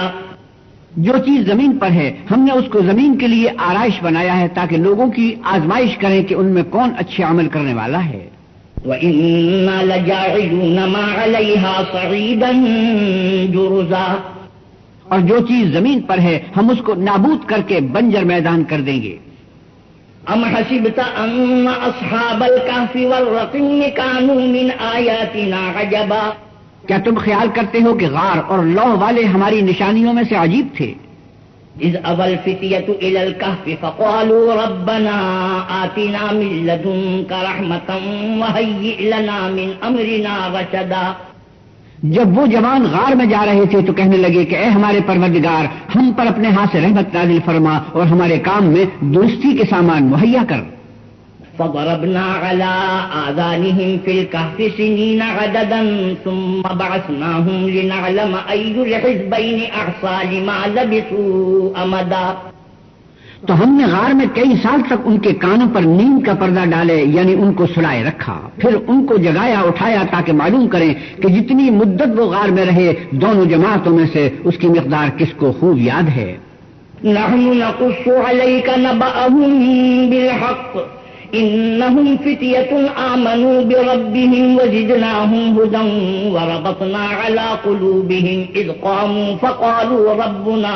جو چیز زمین پر ہے ہم نے اس کو زمین کے لیے آرائش بنایا ہے تاکہ لوگوں کی آزمائش کریں کہ ان میں کون اچھے عمل کرنے والا ہے۔ وَإِنَّا لَجَاعِلُونَ مَا عَلَيْهَا صَعِيدًا جُرُزًا، اور جو چیز زمین پر ہے ہم اس کو نابود کر کے بنجر میدان کر دیں گے۔ ام حسبت ان اصحاب الكهف والرقیم كانوا من آیاتنا عجبا، کیا تم خیال کرتے ہو کہ غار اور لوح والے ہماری نشانیوں میں سے عجیب تھے؟ اذ ابى الفتية الى الكهف فقالوا ربنا آتنا من لدنك رحمة وهيئ لنا من امرنا رشدا۔ جب وہ جوان غار میں جا رہے تھے تو کہنے لگے کہ اے ہمارے پروردگار، ہم پر اپنے ہاتھ سے رحمت نازل فرما اور ہمارے کام میں درستی کے سامان مہیا کر۔ فضربنا على آذانهم في الكهف سنين عددا ثم بعثناهم لنعلم أي الحزبين أحصى لما لبثوا أمدا. تو ہم نے غار میں کئی سال تک ان کے کانوں پر نیند کا پردہ ڈالے، یعنی ان کو سلائے رکھا، پھر ان کو جگایا اٹھایا تاکہ معلوم کریں کہ جتنی مدت وہ غار میں رہے دونوں جماعتوں میں سے اس کی مقدار کس کو خوب یاد ہے. نحن نقص عليك نبأهم بالحق إنهم فتية آمنوا بربهم وزدناهم هدى وربطنا على قلوبهم إذ قاموا فقالوا ربنا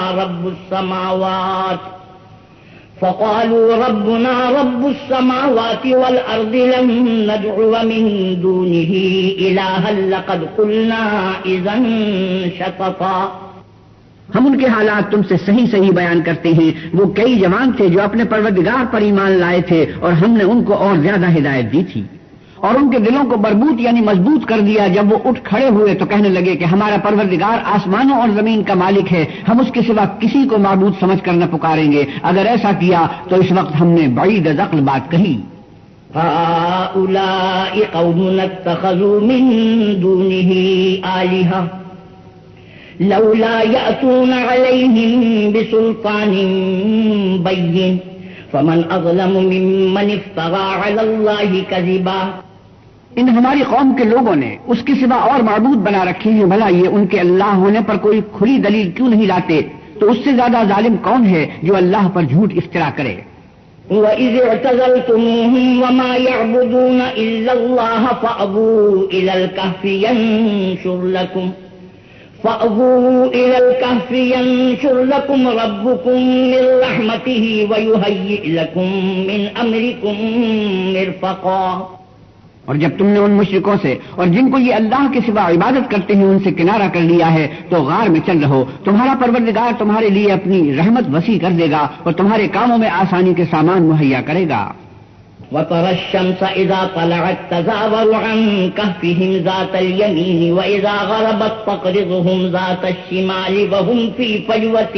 رب السماوات والأرض لن ندعو من دونه إلها لقد قلنا إذا شططا. ہم ان کے حالات تم سے صحیح صحیح بیان کرتے ہیں. وہ کئی جوان تھے جو اپنے پروردگار پر ایمان لائے تھے اور ہم نے ان کو اور زیادہ ہدایت دی تھی اور ان کے دلوں کو مربوط یعنی مضبوط کر دیا. جب وہ اٹھ کھڑے ہوئے تو کہنے لگے کہ ہمارا پروردگار آسمانوں اور زمین کا مالک ہے، ہم اس کے سوا کسی کو معبود سمجھ کر نہ پکاریں گے. اگر ایسا کیا تو اس وقت ہم نے بعید از عقل بات کہی. هؤلاء قومنا اتخذوا من دونه آلهة لولا يأتون عليهم بسلطان بين فمن أظلم ممن افترى على الله كذبا. ان ہماری قوم کے لوگوں نے اس کے سوا اور معبود بنا رکھے ہیں، بھلا یہ ان کے اللہ ہونے پر کوئی کھلی دلیل کیوں نہیں لاتے؟ تو اس سے زیادہ ظالم کون ہے جو اللہ پر جھوٹ افترا کرے. وَإِذِ اعْتَزَلْتُمُوهُمْ وَمَا يَعْبُدُونَ إِلَّا اللَّهَ فَأْوُوا إِلَى الْكَهْفِ ينشر لكم ربكم من رحمته ويهيئ لكم من أمركم مرفقا. اور جب تم نے ان مشرکوں سے اور جن کو یہ اللہ کے سوا عبادت کرتے ہیں ان سے کنارہ کر لیا ہے تو غار میں چل رہو، تمہارا پروردگار تمہارے لیے اپنی رحمت وسیع کر دے گا اور تمہارے کاموں میں آسانی کے سامان مہیا کرے گا. وَتَرَى الشَّمْسَ إِذَا طَلَعَتْ تَزَاوَرُ عَنْ كَهْفِهِمْ ذَاتَ الْيَمِينِ وَإِذَا غَرَبَتْ تَقْرِضُهُمْ ذَاتَ الشِّمَالِ وَهُمْ فِي فَجْوَةٍ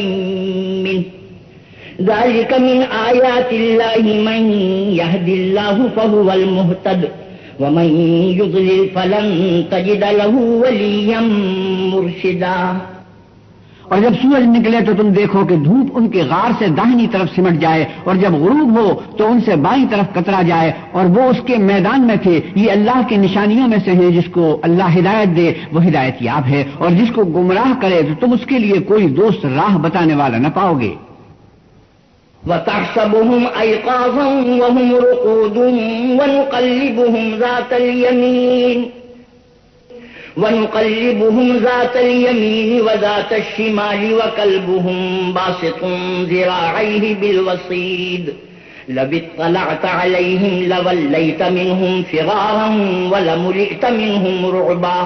مِّنْهُ ذَلِكَ مِنْ آيَاتِ اللَّهِ مَنْ يَهْدِ اللَّهُ فَهُوَ الْمُهْتَدُ وَمَنْ يُضْلِلْ فَلَنْ تَجِدَ لَهُ وَلِيًّا مُرْشِدًا. اور جب سورج نکلے تو تم دیکھو کہ دھوپ ان کے غار سے داہنی طرف سمٹ جائے اور جب غروب ہو تو ان سے بائیں طرف کترا جائے اور وہ اس کے میدان میں تھے. یہ اللہ کی نشانیوں میں سے ہیں. جس کو اللہ ہدایت دے وہ ہدایت یاب ہے اور جس کو گمراہ کرے تو تم اس کے لیے کوئی دوست راہ بتانے والا نہ پاؤ گے. وَتَحْسَبُهُمْ أَيْقَاظًا وَهُمْ رُقُودٌ ونقلبهم ذات اليمين وذات الشمال وكلبهم باسط ذراعيه بالوصيد لو اطلعت عليهم لوليت منهم فرارا ولملئت منهم رعبا.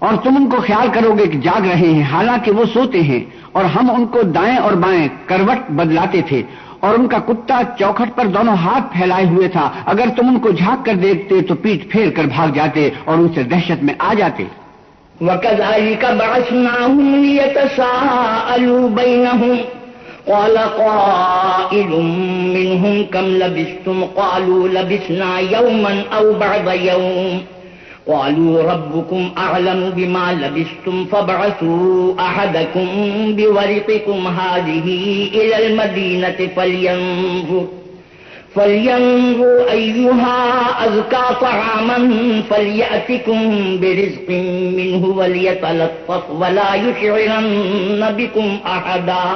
اور تم ان کو خیال کرو گے کہ جاگ رہے ہیں حالانکہ وہ سوتے ہیں، اور ہم ان کو دائیں اور بائیں کروٹ بدلاتے تھے اور ان کا کتا چوکھٹ پر دونوں ہاتھ پھیلائے ہوئے تھا. اگر تم ان کو جھانک کر دیکھتے تو پیٹ پھیر کر بھاگ جاتے اور ان سے دہشت میں آ جاتے. وَكَذَلِكَ بَعَثْنَاهُمْ لِيَتَسَاءَلُوا بَيْنَهُمْ قَالَ قَائِلٌ مِّنْهُمْ كَمْ لَبِثْتُمْ قَالُوا لَبِثْنَا يَوْمًا أَوْ بَعْضَ يَوْمٍ قالوا ربكم أعلم بما لبثتم فابعثوا أحدكم بورقكم هذه إلى المدينة فلينظر أيها أزكى طعاما فليأتكم برزق منه وليتلطف ولا يشعرن بكم أحدا.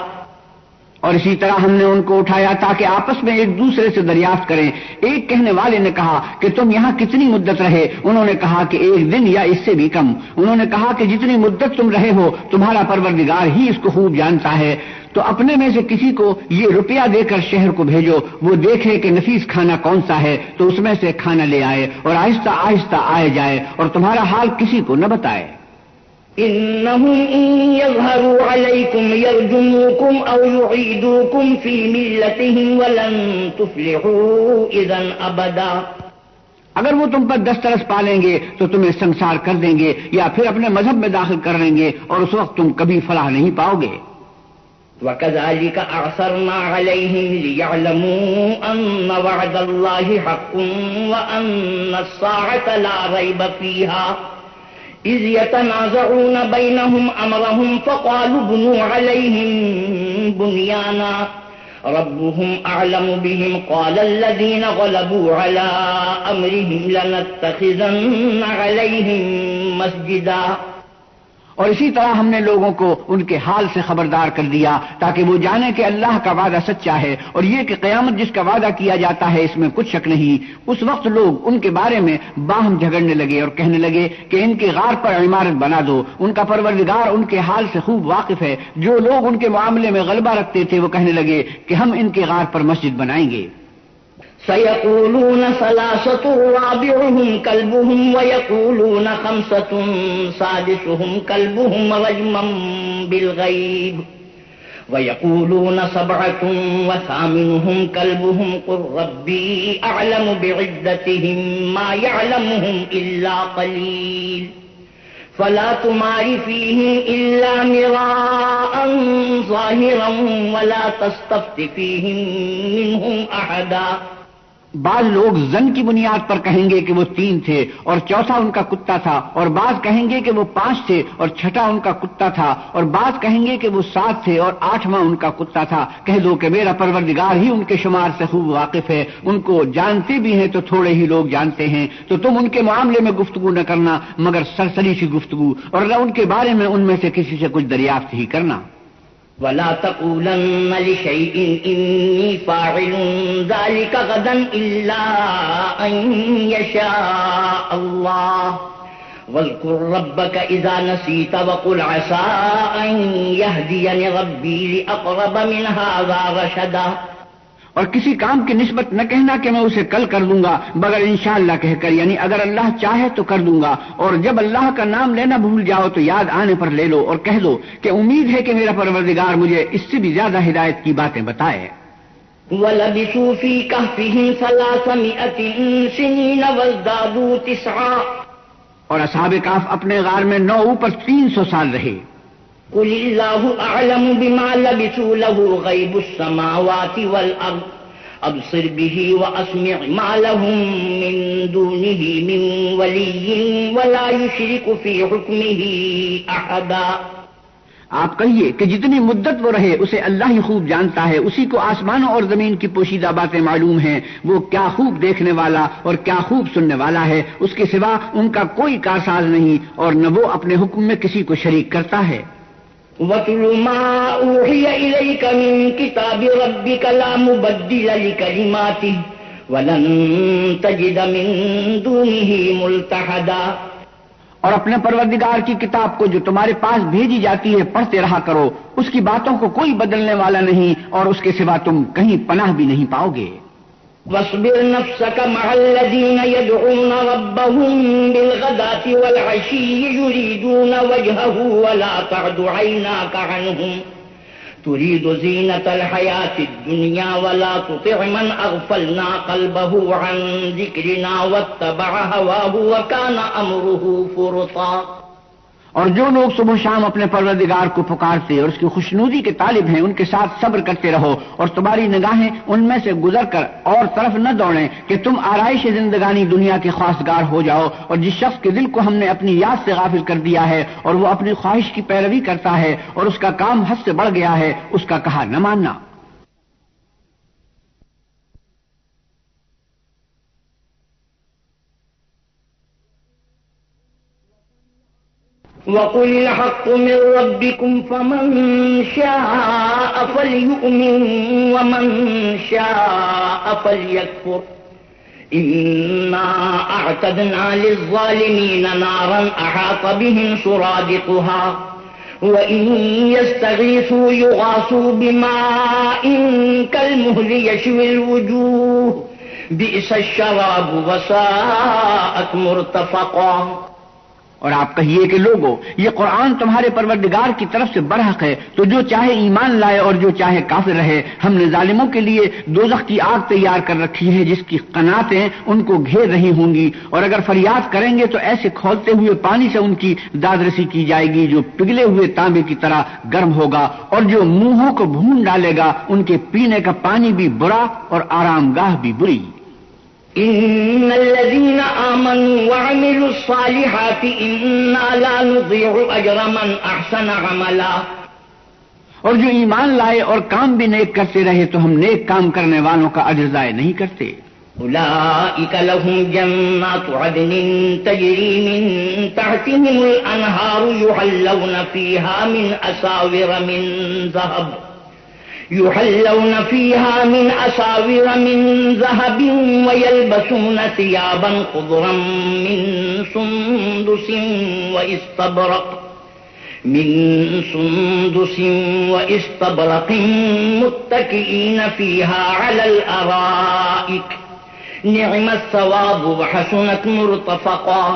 اور اسی طرح ہم نے ان کو اٹھایا تاکہ آپس میں ایک دوسرے سے دریافت کریں. ایک کہنے والے نے کہا کہ تم یہاں کتنی مدت رہے؟ انہوں نے کہا کہ 1 دن یا اس سے بھی کم. انہوں نے کہا کہ جتنی مدت تم رہے ہو تمہارا پروردگار ہی اس کو خوب جانتا ہے. تو اپنے میں سے کسی کو یہ روپیہ دے کر شہر کو بھیجو، وہ دیکھے کہ نفیس کھانا کون سا ہے تو اس میں سے کھانا لے آئے اور آہستہ آہستہ آئے جائے اور تمہارا حال کسی کو نہ بتائے. إنهم إن يظهروا عليكم يرجموكم أو يعيدوكم في ملتهم ولن تفلحوا إذا أبدا. اگر وہ تم پر دسترس پالیں گے تو تمہیں سنسار کر دیں گے یا پھر اپنے مذہب میں داخل کر لیں گے اور اس وقت تم کبھی فلاح نہیں پاؤ گے. وكذلك أعثرنا عليهم ليعلموا أن وعد الله حق وأن الساعة لا ريب فيها إذ يتنازعون بينهم أمرهم فقالوا ابنوا عليهم بنيانا ربهم أعلم بهم قال الذين غلبوا على أمرهم لنتخذن عليهم مسجدا. اور اسی طرح ہم نے لوگوں کو ان کے حال سے خبردار کر دیا تاکہ وہ جانیں کہ اللہ کا وعدہ سچا ہے اور یہ کہ قیامت جس کا وعدہ کیا جاتا ہے اس میں کچھ شک نہیں. اس وقت لوگ ان کے بارے میں باہم جھگڑنے لگے اور کہنے لگے کہ ان کے غار پر عمارت بنا دو. ان کا پروردگار ان کے حال سے خوب واقف ہے. جو لوگ ان کے معاملے میں غلبہ رکھتے تھے وہ کہنے لگے کہ ہم ان کے غار پر مسجد بنائیں گے. سيقولون ثلاثة رابعهم كلبهم ويقولون خمسة سادسهم كلبهم رجما بالغيب ويقولون سبعة وثامنهم كلبهم قل ربي أعلم بعدتهم ما يعلمهم إلا قليل فلا تمار فيهم إلا مراء ظاهرا ولا تستفت فيهم منهم أحدا. بعض لوگ زن کی بنیاد پر کہیں گے کہ وہ 3 تھے اور چوتھا ان کا کتا تھا، اور بعض کہیں گے کہ وہ 5 تھے اور چھٹا ان کا کتا تھا، اور بعض کہیں گے کہ وہ 7 تھے اور 8واں ان کا کتا تھا. کہہ دو کہ میرا پروردگار ہی ان کے شمار سے خوب واقف ہے. ان کو جانتے بھی ہیں تو تھوڑے ہی لوگ جانتے ہیں. تو تم ان کے معاملے میں گفتگو نہ کرنا مگر سرسری سی گفتگو، اور نہ ان کے بارے میں ان میں سے کسی سے کچھ دریافت ہی کرنا. ولا تقولن لشيء إني فاعل ذلك غدا إلا أن يشاء الله واذكر ربك إذا نسيت وقل عسى أن يهديني ربي لأقرب من هذا رشدا. اور کسی کام کی نسبت نہ کہنا کہ میں اسے کل کر دوں گا مگر انشاءاللہ کہہ کر، یعنی اگر اللہ چاہے تو کر دوں گا. اور جب اللہ کا نام لینا بھول جاؤ تو یاد آنے پر لے لو اور کہہ دو کہ امید ہے کہ میرا پروردگار مجھے اس سے بھی زیادہ ہدایت کی باتیں بتائے. وَلَبِثُوا فِي كَهْفِهِمْ 300 سِنِينَ وَازْدَادُوا 9. اور اصحاب کہف اپنے غار میں 9 اوپر 300 سال رہے. قل الله أعلم بما لبثوا له غيب السماوات والأرض أبصر به وأسمع ما لهم من دونه من ولي ولا يشرك في حكمه أحدا. آپ کہیے کہ جتنی مدت وہ رہے اسے اللہ ہی خوب جانتا ہے. اسی کو آسمانوں اور زمین کی پوشیدہ باتیں معلوم ہیں. وہ کیا خوب دیکھنے والا اور کیا خوب سننے والا ہے. اس کے سوا ان کا کوئی کارساز نہیں اور نہ وہ اپنے حکم میں کسی کو شریک کرتا ہے. وَاتْلُ مَا أُوحِيَ إِلَيْكَ مِن كِتَابِ رَبِّكَ لَا مُبَدِّلَ لِكَلِمَاتِهِ وَلَن تَجِدَ مِن دُونِهِ مُلْتَحَدًا. اور اپنے پروردگار کی کتاب کو جو تمہارے پاس بھیجی جاتی ہے پڑھتے رہا کرو. اس کی باتوں کو کوئی بدلنے والا نہیں اور اس کے سوا تم کہیں پناہ بھی نہیں پاؤ گے. واصبر نفسك مع الذين يدعون ربهم بالغداة والعشي يريدون وجهه ولا تعد عيناك عنهم تريد زينة الحياة الدنيا ولا تطع من أغفلنا قلبه عن ذكرنا واتبع هواه وكان أمره فرطا. اور جو لوگ صبح شام اپنے پروردگار کو پکارتے اور اس کی خوشنودی کے طالب ہیں ان کے ساتھ صبر کرتے رہو اور تمہاری نگاہیں ان میں سے گزر کر اور طرف نہ دوڑیں کہ تم آرائش زندگانی دنیا کے خواستگار ہو جاؤ. اور جس شخص کے دل کو ہم نے اپنی یاد سے غافل کر دیا ہے اور وہ اپنی خواہش کی پیروی کرتا ہے اور اس کا کام حد سے بڑھ گیا ہے اس کا کہا نہ ماننا. وَقُلِ الْحَقُّ مِنْ رَبِّكُمْ فَمَنْ شَاءَ فَلْيُؤْمِنْ وَمَنْ شَاءَ فَلْيَكْفُرْ إِنَّا أَعْتَدْنَا لِلظَّالِمِينَ نَارًا أَحَاطَ بِهِمْ سُرَادِقُهَا وَإِنْ يَسْتَغِيثُوا يُغَاثُوا بِمَاءٍ كَالْمُهْلِ يَشْوِي الْوُجُوهَ بِئْسَ الشَّرَابُ وَسَاءَتْ مُرْتَفَقًا. اور آپ کہیے کہ لوگو یہ قرآن تمہارے پروردگار کی طرف سے برحق ہے، تو جو چاہے ایمان لائے اور جو چاہے کافر رہے۔ ہم نے ظالموں کے لیے دوزخ کی آگ تیار کر رکھی ہے جس کی قناتیں ان کو گھیر رہی ہوں گی، اور اگر فریاد کریں گے تو ایسے کھولتے ہوئے پانی سے ان کی دادرسی کی جائے گی جو پگھلے ہوئے تانبے کی طرح گرم ہوگا، اور جو منہوں کو بھون ڈالے گا ان کے پینے کا پانی بھی برا اور آرام گاہ بھی بری۔ ان الذين آمنوا وعملوا الصالحات انا لا نضيع اجر من احسن عملا، اور جو ایمان لائے اور کام بھی نیک کرتے رہے تو ہم نیک کام کرنے والوں کا اجر ضائع نہیں کرتے۔ اولئك لهم جنات عدن تجري من تحتهم الانهار يحلون فيها من أساور من ذهب ويلبسون ثيابا خضرا من سندس واستبرق متكئين فيها على الأرائك نعم الثواب وحسنت مرتفقا۔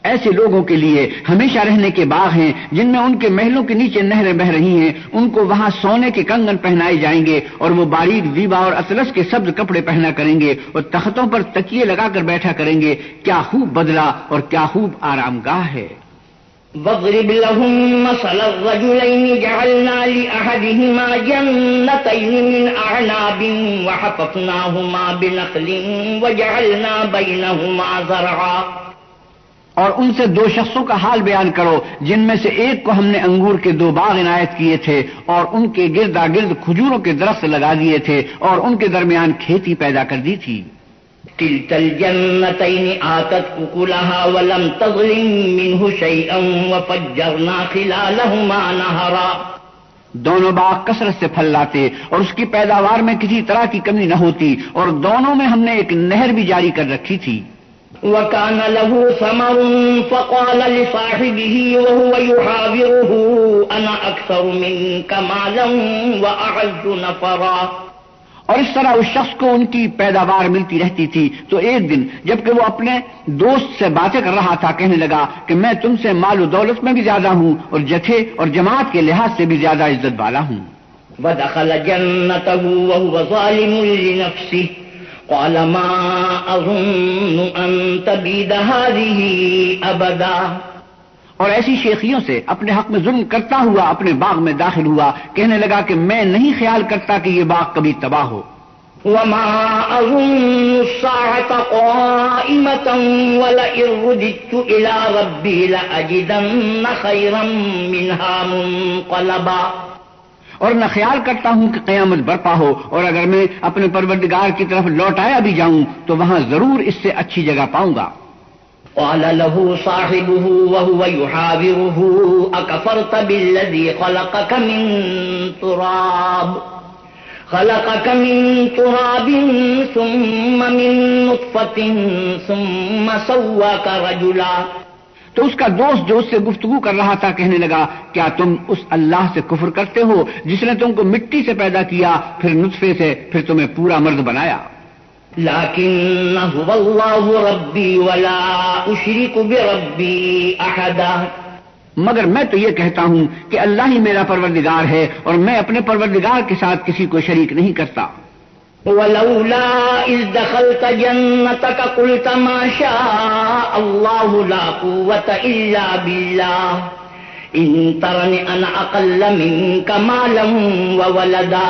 ایسے لوگوں کے لیے ہمیشہ رہنے کے باغ ہیں جن میں ان کے محلوں کے نیچے نہریں بہ رہی ہیں، ان کو وہاں سونے کے کنگن پہنائے جائیں گے اور وہ باریک زیبا اور اطلس کے سبز کپڑے پہنا کریں گے اور تختوں پر تکیے لگا کر بیٹھا کریں گے۔ کیا خوب بدلہ اور کیا خوب آرام گاہ ہے۔ واضرب لهم مثل الرجلين جعلنا لأحدهما جنتين من أعناب وحففناهما بنخل وجعلنا بينهما زرعا، اور ان سے دو شخصوں کا حال بیان کرو جن میں سے ایک کو ہم نے انگور کے 2 باغ عنایت کیے تھے اور ان کے گردا گرد کھجوروں کے درخت لگا دیے تھے اور ان کے درمیان کھیتی پیدا کر دی تھی۔ كلتا الجنتين آتت أكلها ولم تظلم منه شيئا وفجرنا خلالهما نهرا، دونوں باغ کثرت سے پھل لاتے اور اس کی پیداوار میں کسی طرح کی کمی نہ ہوتی، اور دونوں میں ہم نے ایک نہر بھی جاری کر رکھی تھی۔ وكان له ثمر فقال لصاحبه وهو يحاوره أنا أكثر منك مالا وأعز نفرا، اور اس طرح اس شخص کو ان کی پیداوار ملتی رہتی تھی، تو ایک دن جبکہ وہ اپنے دوست سے باتیں کر رہا تھا کہنے لگا کہ میں تم سے مال و دولت میں بھی زیادہ ہوں اور جتھے اور جماعت کے لحاظ سے بھی زیادہ عزت والا ہوں۔ ودخل جنته وهو ظالم لنفسه قال ما أظن أن تبيد هذه أبدا، اور ایسی شیخیوں سے اپنے حق میں ظلم کرتا ہوا اپنے باغ میں داخل ہوا، کہنے لگا کہ میں نہیں خیال کرتا کہ یہ باغ کبھی تباہ ہو۔ وما أظن الساعة قائمة ولئن رددت إلى ربي لأجدن خيرا منها منقلبا، اور نہ خیال کرتا ہوں کہ قیامت برپا ہو، اور اگر میں اپنے پروردگار کی طرف لوٹایا بھی جاؤں تو وہاں ضرور اس سے اچھی جگہ پاؤں گا۔ قال له صاحبه وهو يحاوره أكفرت بالذي خلقك من تراب ثم من نطفة ثم سواك رجلا، تو اس کا دوست جو اس سے گفتگو کر رہا تھا کہنے لگا کیا تم اس اللہ سے کفر کرتے ہو جس نے تم کو مٹی سے پیدا کیا پھر نطفے سے پھر تمہیں پورا مرد بنایا؟ لكن هو الله ربي ولا أشرك بربي أحدا، مگر میں تو یہ کہتا ہوں کہ اللہ ہی میرا پروردگار ہے اور میں اپنے پروردگار کے ساتھ کسی کو شریک نہیں کرتا۔ ولولا إذ دخلت جنتك قلت ما شاء الله لا قوة إلا بالله إن ترني أنا أقل منك مالا وولدا،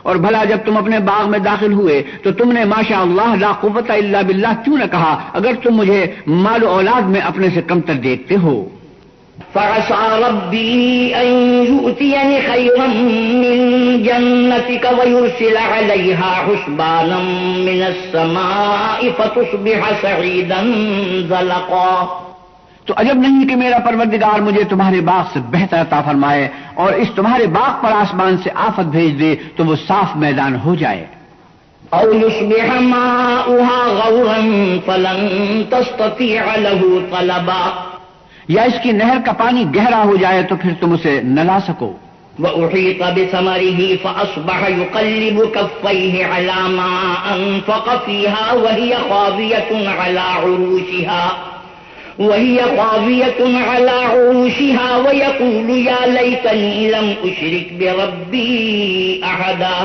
اور بھلا جب تم اپنے باغ میں داخل ہوئے تو تم نے ماشاء اللہ لا قوت الا باللہ کیوں نہ کہا اگر تم مجھے مال و اولاد میں اپنے سے کمتر دیکھتے ہو؟ فعسى ربي أن يؤتيني خيرا من جنتك ويرسل عليها حسبانا من السماء فتصبح سعيدا زلقا، تو عجب نہیں کہ میرا پروردگار مجھے تمہارے باغ سے بہتر عطا فرمائے اور اس تمہارے باغ پر آسمان سے آفت بھیج دے تو وہ صاف میدان ہو جائے۔ او يصبح ماؤها غورا فلن تستطيع له طلبا، یا اس کی نہر کا پانی گہرا ہو جائے تو پھر تم اسے نہ لا سکو۔ وأحيط بثمره فأصبح يقلب كفيه على ما أنفق فيها وهي خاوية على عروشها وهي خاوية على عروشها ويقول يا ليتني لم أشرك بربي أحدا.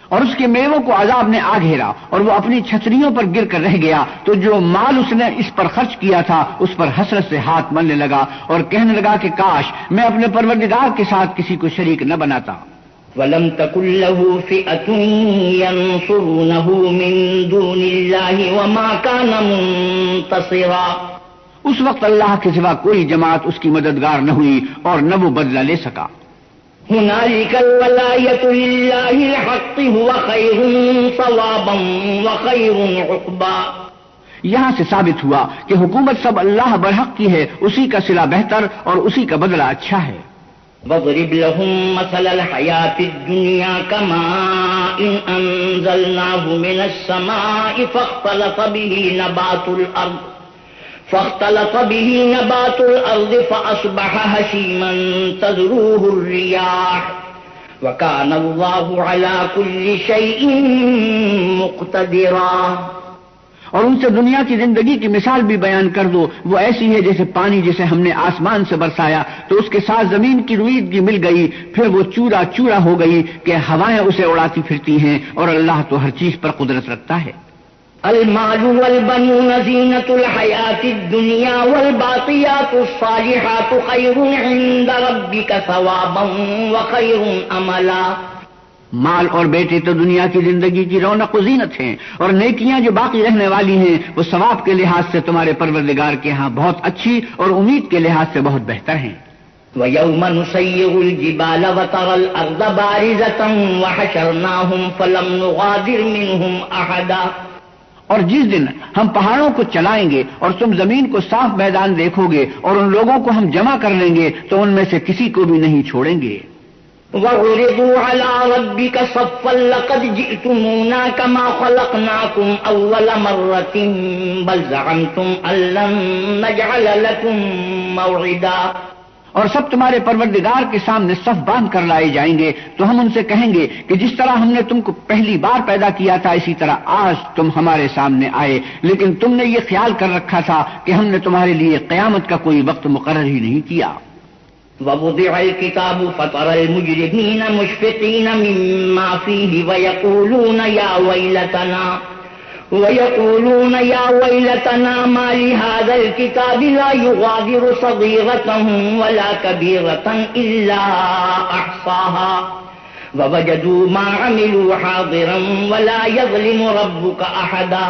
اور اس کے میووں کو عذاب نے آ گھیرا اور وہ اپنی چھتریوں پر گر کر رہ گیا، تو جو مال اس نے اس پر خرچ کیا تھا اس پر حسرت سے ہاتھ ملنے لگا اور کہنے لگا کہ کاش میں اپنے پروردگار کے ساتھ کسی کو شریک نہ بناتا. وَلَمْ تَكُنْ لَهُ فِئَةٌ يَنْصُرُونَهُ مِنْ دُونِ اللَّهِ وَمَا كَانَ مُنْتَصِرًا. اس وقت اللہ کے سوا کوئی جماعت اس کی مددگار نہ ہوئی اور نہ وہ بدلہ لے سکا. هنالك الولاية لله الحق هو خير ثوابا وخير عقبا. یہاں سے ثابت ہوا کہ حکومت سب اللہ برحق کی ہے، اسی کا صلہ بہتر اور اسی کا بدلہ اچھا ہے. وَاضْرِبْ لَهُم مَّثَلَ الْحَيَاةِ الدُّنْيَا كَمَاءٍ أَنزَلْنَاهُ مِنَ السَّمَاءِ فاختلط به نبات الأرض فأصبح هشيما تذروه الرياح وكان الله على كل شيء مقتدرا. اور ان سے دنیا کی زندگی کی مثال بھی بیان کر دو، وہ ایسی ہے جیسے پانی جسے ہم نے آسمان سے برسایا تو اس کے ساتھ زمین کی رویدگی مل گئی، پھر وہ چورا چورا ہو گئی کہ ہوائیں اسے اڑاتی پھرتی ہیں، اور اللہ تو ہر چیز پر قدرت رکھتا ہے. المال والبنون زینة الحیاة الدنیا والباقیات الصالحات خیر عند ربک ثوابا وخیر عملا. مال اور بیٹے تو دنیا کی زندگی کی رونق و زینت ہیں، اور نیکیاں جو باقی رہنے والی ہیں وہ ثواب کے لحاظ سے تمہارے پروردگار کے ہاں بہت اچھی اور امید کے لحاظ سے بہت بہتر ہیں. وَيَوْمَ نُسَيِّرُ الْجِبَالَ وَتَرَى الْأَرْضَ بَارِزَةً وَحَشَرْنَاهُمْ فَلَمْ نُغَادِرْ مِنْهُمْ أَحَدًا. اور جس دن ہم پہاڑوں کو چلائیں گے اور تم زمین کو صاف میدان دیکھو گے اور ان لوگوں کو ہم جمع کر لیں گے تو ان میں سے کسی کو بھی نہیں چھوڑیں گے. وَعُرِضُوا عَلَى رَبِّكَ صَفًّا لَقَدْ جِئْتُمُونَا كَمَا خَلَقْنَاكُمْ أَوَّلَ مَرَّةٍ بَلْ زَعَمْتُمْ أَن لَّن نَّجْعَلَ لَكُم مَّوْعِدًا. اور سب تمہارے پروردگار کے سامنے صف باندھ کر لائے جائیں گے تو ہم ان سے کہیں گے کہ جس طرح ہم نے تم کو پہلی بار پیدا کیا تھا اسی طرح آج تم ہمارے سامنے آئے، لیکن تم نے یہ خیال کر رکھا تھا کہ ہم نے تمہارے لیے قیامت کا کوئی وقت مقرر ہی نہیں کیا. وَوُضِعَ الْكِتَابُ فَتَرَى الْمُجْرِمِينَ مُشْفِقِينَ مِمَّا فِيهِ وَيَقُولُونَ يَا وَيْلَتَنَا مَا لِهَذَا الْكِتَابِ لَا يُغَادِرُ صَغِيرَةً وَلَا كَبِيرَةً إِلَّا أَحْصَاهَا وَوَجَدُوا مَا عَمِلُوا حَاضِرًا وَلَا يَظْلِمُ رَبُّكَ أَحَدًا.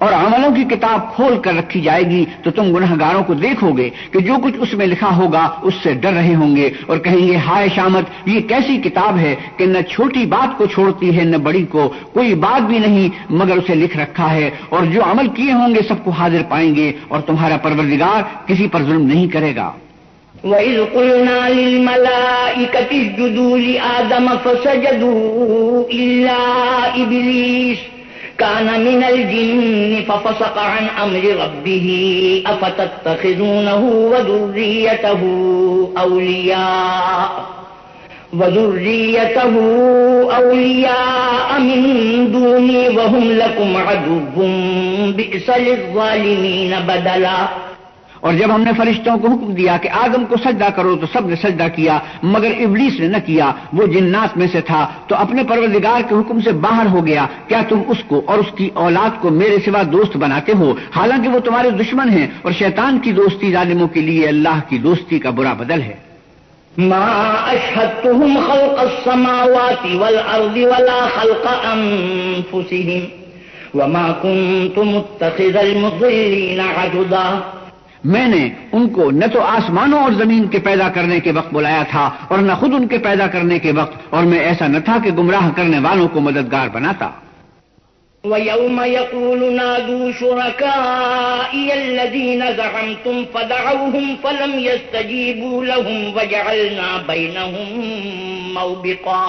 اور عملوں کی کتاب کھول کر رکھی جائے گی تو تم گنہگاروں کو دیکھو گے کہ جو کچھ اس میں لکھا ہوگا اس سے ڈر رہے ہوں گے اور کہیں گے ہائے شامت، یہ کیسی کتاب ہے کہ نہ چھوٹی بات کو چھوڑتی ہے نہ بڑی کو، کوئی بات بھی نہیں مگر اسے لکھ رکھا ہے، اور جو عمل کیے ہوں گے سب کو حاضر پائیں گے، اور تمہارا پروردگار کسی پر ظلم نہیں کرے گا. وَإِذْ قُلْنَا لِلْمَلَائِكَةِ اسْجُدُوا لِآدَمَ فَسَجَدُوا إِلَّا إِبْلِيسَ كان من الجن ففسق عن أمر ربه أفتتخذونه وذريته أولياء من دوني وهم لكم عدو بئس للظالمين بدلا. اور جب ہم نے فرشتوں کو حکم دیا کہ آدم کو سجدہ کرو تو سب نے سجدہ کیا مگر ابلیس نے نہ کیا، وہ جنات میں سے تھا تو اپنے پروردگار کے حکم سے باہر ہو گیا. کیا تم اس کو اور اس کی اولاد کو میرے سوا دوست بناتے ہو حالانکہ وہ تمہارے دشمن ہیں، اور شیطان کی دوستی ظالموں کے لیے اللہ کی دوستی کا برا بدل ہے. ما أشهدتهم خلق السماوات والأرض ولا خلق أنفسهم وما كنت متخذ المضلين عضدا. میں نے ان کو نہ تو آسمانوں اور زمین کے پیدا کرنے کے وقت بلایا تھا اور نہ خود ان کے پیدا کرنے کے وقت، اور میں ایسا نہ تھا کہ گمراہ کرنے والوں کو مددگار بناتا. وَيَوْمَ يَقُولُ نَادُوا شُرَكَائِيَ الَّذِينَ زَعَمْتُمْ فَدَعَوْهُمْ فَلَمْ يَسْتَجِيبُوا لَهُمْ وَجَعَلْنَا بَيْنَهُمْ مَوْبِقًا.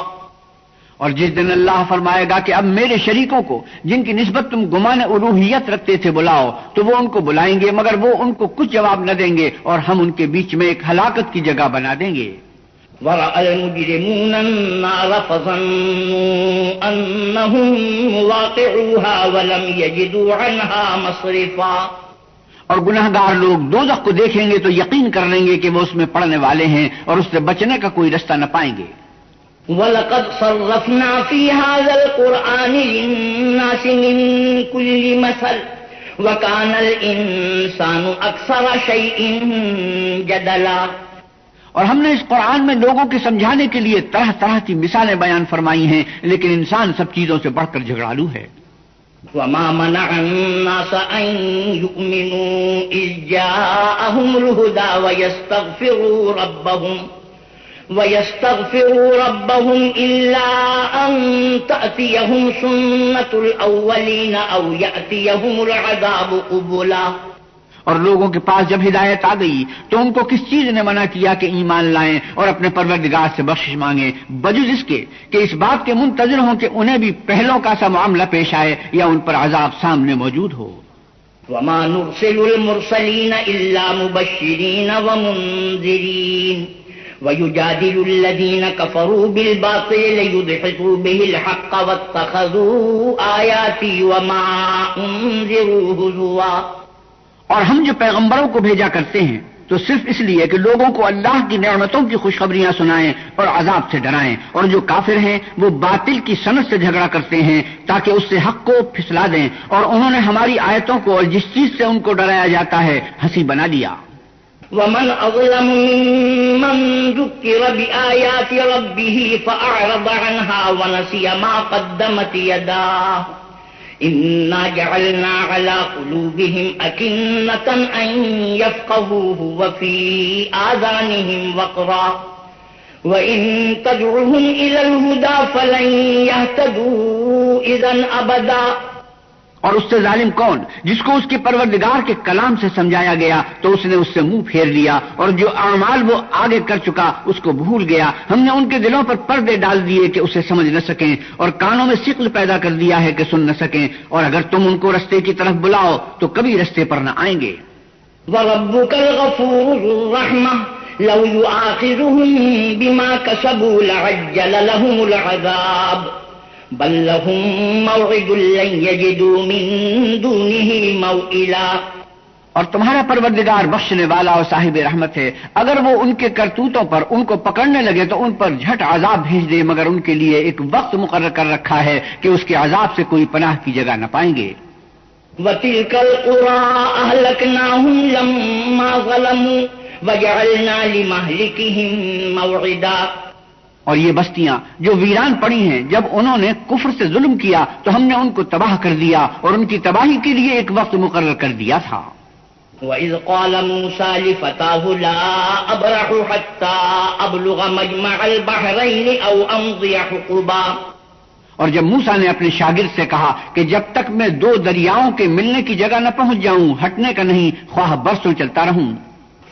اور جس دن اللہ فرمائے گا کہ اب میرے شریکوں کو جن کی نسبت تم گمان الوہیت رکھتے تھے بلاؤ، تو وہ ان کو بلائیں گے مگر وہ ان کو کچھ جواب نہ دیں گے، اور ہم ان کے بیچ میں ایک ہلاکت کی جگہ بنا دیں گے. وَرَأَى الْمُجْرِمُونَ النَّارَ فَظَنُّوا أَنَّهُمْ مُوَاقِعُوهَا وَلَمْ يَجِدُوا عَنْهَا مَصْرِفًا. اور گناہگار لوگ دوزخ کو دیکھیں گے تو یقین کر لیں گے کہ وہ اس میں پڑنے والے ہیں اور اس سے بچنے کا کوئی رستہ نہ پائیں گے۔ وَلَقَدْ صَرَّفْنَا فِي هَذَا الْقُرْآنِ لِلنَّاسِ مِنْ كُلِّ مَثَلٍ وَكَانَ الْإِنسَانُ أَكْثَرَ شَيْءٍ جَدَلًا۔ اور ہم نے اس قرآن میں لوگوں کے سمجھانے کے لیے طرح طرح کی مثالیں بیان فرمائی ہیں، لیکن انسان سب چیزوں سے بڑھ کر جھگڑالو ہے۔ وَمَا مَنَعَ النَّاسَ أَن يُؤْمِنُوا إِذْ جَاءَهُمُ الْهُدَى وَيَسْتَغْفِرُوا رَبَّهُمْ إِلَّا أَن تَأْتِيَهُمْ سُنَّةُ الْأَوَّلِينَ أَوْ يَأْتِيَهُمُ الْعَذَابُ قُبُلًا۔ اور لوگوں کے پاس جب ہدایت آ گئی تو ان کو کس چیز نے منع کیا کہ ایمان لائیں اور اپنے پروردگار سے بخشش مانگیں، بجز اس کے کہ اس بات کے منتظر ہوں کہ انہیں بھی پہلوں کا سا معاملہ پیش آئے یا ان پر عذاب سامنے موجود ہو۔ وَمَا نُرْسِلُ الْمُرْسَلِينَ إِلَّا مُبَشِّرِينَ وَمُنذِرِينَ وَيُجَادِلُ الَّذِينَ كَفَرُوا بِالْبَاطِلِ لِيُدْحِضُوا بِهِ الْحَقَّ وَاتَّخَذُوا آيَاتِي وَمَا أُنذِرُوا هُزُوًا۔ اور ہم جو پیغمبروں کو بھیجا کرتے ہیں تو صرف اس لیے کہ لوگوں کو اللہ کی نعمتوں کی خوشخبریاں سنائیں اور عذاب سے ڈرائیں، اور جو کافر ہیں وہ باطل کی صنعت سے جھگڑا کرتے ہیں تاکہ اس سے حق کو پھسلا دیں، اور انہوں نے ہماری آیتوں کو اور جس چیز سے ان کو ڈرایا جاتا ہے ہنسی بنا لیا۔ وَمَنْ أَظْلَمُ مِمَّنْ ذُكِّرَ بِآيَاتِ رَبِّهِ فَأَعْرَضَ عَنْهَا وَنَسِيَ مَا قَدَّمَتْ يَدَاهُ إِنَّا جَعَلْنَا عَلَى قُلُوبِهِمْ أَكِنَّةً أَن يَفْقَهُوهُ وَفِي آذَانِهِمْ وَقْرًا وَإِن تَدْعُهُمْ إِلَى الْهُدَى فَلَن يَهْتَدُوا إِذًا أَبَدًا۔ اور اس سے ظالم کون جس کو اس کے پروردگار کے کلام سے سمجھایا گیا تو اس نے اس سے منہ پھیر لیا، اور جو اعمال وہ آگے کر چکا اس کو بھول گیا۔ ہم نے ان کے دلوں پر پردے ڈال دیے کہ اسے سمجھ نہ سکیں، اور کانوں میں ثقل پیدا کر دیا ہے کہ سن نہ سکیں، اور اگر تم ان کو رستے کی طرف بلاؤ تو کبھی رستے پر نہ آئیں گے۔ وَرَبُّكَ الْغَفُورُ ذُو الرَّحْمَةِ لَوْ يُؤَاخِذُهُم بِمَا كَسَبُوا لَعَجَّلَ لَهُمُ الْعَذَابَ بل لهم موعد لن يجدوا من دونه موئلا۔ اور تمہارا پروردگار بخشنے والا اور صاحب رحمت ہے، اگر وہ ان کے کرتوتوں پر ان کو پکڑنے لگے تو ان پر جھٹ عذاب بھیج دے، مگر ان کے لیے ایک وقت مقرر کر رکھا ہے کہ اس کے عذاب سے کوئی پناہ کی جگہ نہ پائیں گے۔ وَتِلْكَ الْقُرَىٰ أَهْلَكْنَاهُمْ لَمَّا ظَلَمُوا وَجَعَلْنَا لِمَهْلِكِهِم مَّوْعِدًا۔ اور یہ بستیاں جو ویران پڑی ہیں جب انہوں نے کفر سے ظلم کیا تو ہم نے ان کو تباہ کر دیا اور ان کی تباہی کے لیے ایک وقت مقرر کر دیا تھا۔ وَإِذْ قَالَ مُوسَىٰ لِفَتَاهُ لَا أَبْرَحُ حَتَّىٰ أَبْلُغَ مَجْمَعَ الْبَحْرَيْنِ أَوْ أَمْضِيَ حُقُبًا۔ اور جب موسیٰ نے اپنے شاگرد سے کہا کہ جب تک میں دو دریاؤں کے ملنے کی جگہ نہ پہنچ جاؤں ہٹنے کا نہیں، خواہ برسوں چلتا رہوں۔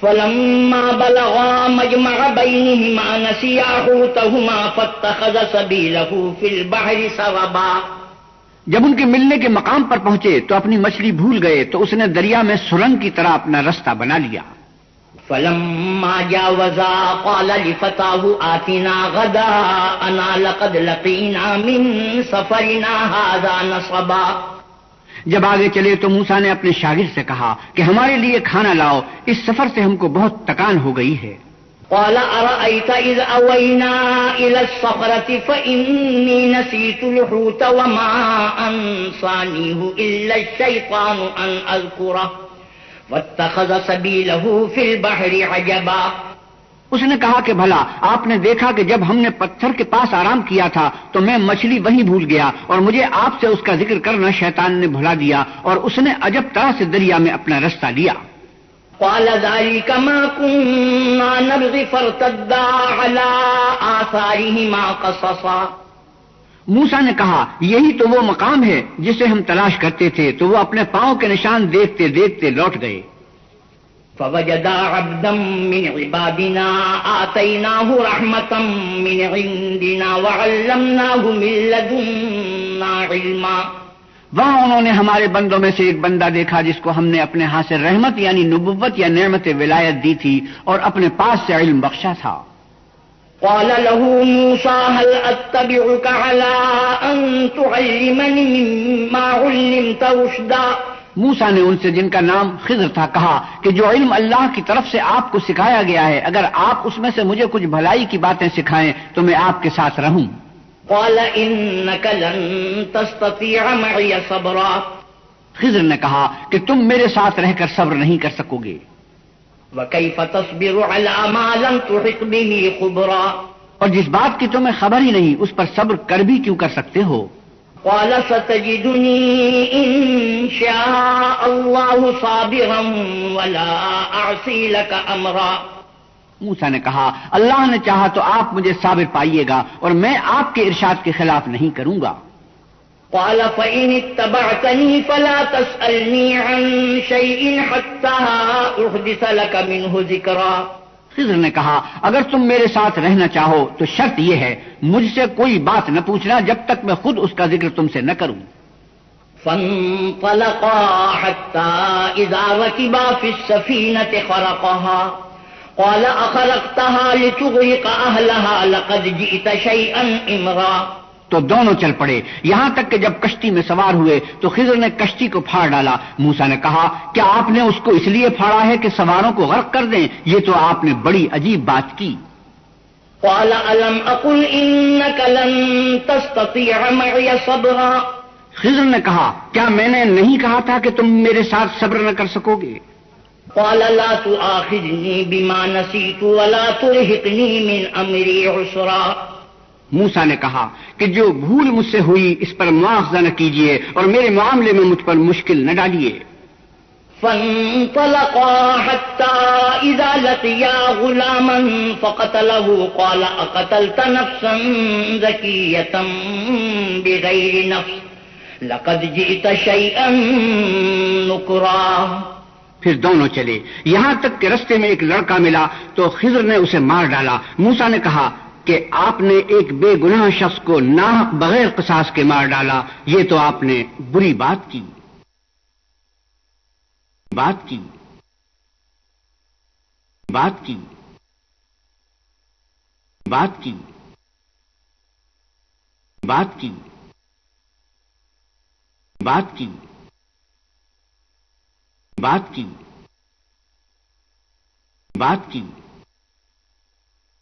فَلَمَّا بَلَغَا مَجْمَعَ بَيْنِهِمَا نَسِيَا حُوتَهُمَا فَاتَّخَذَ سَبِيلَهُ فِي الْبَحْرِ سَرَبًا۔ جب ان کے ملنے کے مقام پر پہنچے تو اپنی مچھلی بھول گئے تو اس نے دریا میں سرنگ کی طرح اپنا رستہ بنا لیا۔ فَلَمَّا جَاوَزَا قَالَ لِفَتَاهُ آتِنَا غَدَاءَنَا لَقَدْ لَقِينَا مِن سَفَرِنَا هَٰذَا نَصَبًا۔ جب آگے چلے تو موسیٰ نے اپنے شاگرد سے کہا کہ ہمارے لیے کھانا لاؤ، اس سفر سے ہم کو بہت تکان ہو گئی ہے۔ قَالَ أَرَأَيْتَ إِذْ أَوَيْنَا إِلَى الصَّخْرَةِ فَإِنِّي نَسِيتُ الْحُوتَ وَمَا أَنسَانِيهُ إِلَّا الشَّيْطَانُ أَنْ أَذْكُرَهُ وَاتَّخَذَ سَبِيلَهُ فِي الْبَحْرِ عَجَبًا۔ اس نے کہا کہ بھلا آپ نے دیکھا کہ جب ہم نے پتھر کے پاس آرام کیا تھا تو میں مچھلی وہیں بھول گیا، اور مجھے آپ سے اس کا ذکر کرنا شیطان نے بھلا دیا، اور اس نے عجب طرح سے دریا میں اپنا رستہ لیا۔ قَالَ ذَلِكَ مَا كُنَّا نَبْغِ فَارْتَدَّا عَلَىٰ آثَارِهِمَا قَصَصًا۔ موسیٰ نے کہا یہی تو وہ مقام ہے جسے ہم تلاش کرتے تھے، تو وہ اپنے پاؤں کے نشان دیکھتے دیکھتے لوٹ گئے۔ فَوَجَدَا عَبْدًا مِّنْ عِبَادِنَا آتَيْنَاهُ رَحْمَةً مِّنْ عِندِنَا وَعَلَّمْنَاهُ مِن لَّدُنَّا عِلْمًا۔ وہاں انہوں نے ہمارے بندوں میں سے ایک بندہ دیکھا جس کو ہم نے اپنے ہاں سے رحمت یعنی نبوت یا نعمت ولایت دی تھی اور اپنے پاس سے علم بخشا تھا۔ قَالَ لَهُ مُوسَىٰ هَلْ أَتَّبِعُكَ عَلَىٰ أَن تُعَلِّمَنِ مِمَّا عُلِّمْتَ رُشْدًا موسیٰ نے ان سے جن کا نام خضر تھا کہا کہ جو علم اللہ کی طرف سے آپ کو سکھایا گیا ہے اگر آپ اس میں سے مجھے کچھ بھلائی کی باتیں سکھائیں تو میں آپ کے ساتھ رہوں۔ قال إنك لن تستطيع معي صبرا خضر نے کہا کہ تم میرے ساتھ رہ کر صبر نہیں کر سکو گے۔ وكيف تصبر على ما لم تحط به خبرا اور جس بات کی تمہیں خبر ہی نہیں اس پر صبر کر بھی کیوں کر سکتے ہو؟ قال ستجدني إن شاء الله صابرا ولا أعصي لك أمرا موسیٰ نے کہا اللہ نے چاہا تو آپ مجھے صابر پائیے گا اور میں آپ کے ارشاد کے خلاف نہیں کروں گا۔ قال فإن اتبعتني فلا تسألني عن شيء حتى أحدث لك منه ذكرا خضر نے کہا اگر تم میرے ساتھ رہنا چاہو تو شرط یہ ہے مجھ سے کوئی بات نہ پوچھنا جب تک میں خود اس کا ذکر تم سے نہ کروں۔ فانطلقا حتى إذا ركبا في السفينة خرقها قال أخرقتها لتغرق أهلها لقد جئت شيئا إمرا تو دونوں چل پڑے یہاں تک کہ جب کشتی میں سوار ہوئے تو خضر نے کشتی کو پھاڑ ڈالا۔ موسیٰ نے کہا کیا آپ نے اس کو اس لیے پھاڑا ہے کہ سواروں کو غرق کر دیں؟ یہ تو آپ نے بڑی عجیب بات کی۔ قال ألم أقل إنك لن تستطيع معي صبرا خضر نے کہا کیا میں نے نہیں کہا تھا کہ تم میرے ساتھ صبر نہ کر سکو گے؟ قال لا تؤاخذني بما نسيت ولا ترهقني من أمري عسرا موسیٰ نے کہا کہ جو بھول مجھ سے ہوئی اس پر مواخذہ نہ کیجیے اور میرے معاملے میں مجھ پر مشکل نہ ڈالیے۔ فانطلقا حتى إذا لقيا غلاما فقتله قال أقتلت نفسا زكية بغير نفس لقد جئت شيئا نكرا پھر دونوں چلے یہاں تک کہ رستے میں ایک لڑکا ملا تو خضر نے اسے مار ڈالا۔ موسیٰ نے کہا کہ آپ نے ایک بے گناہ شخص کو ناحق بغیر قصاص کے مار ڈالا، یہ تو آپ نے بری بات کی۔ بات کی بات کی بات کی بات کی بات کی بات کی بات کی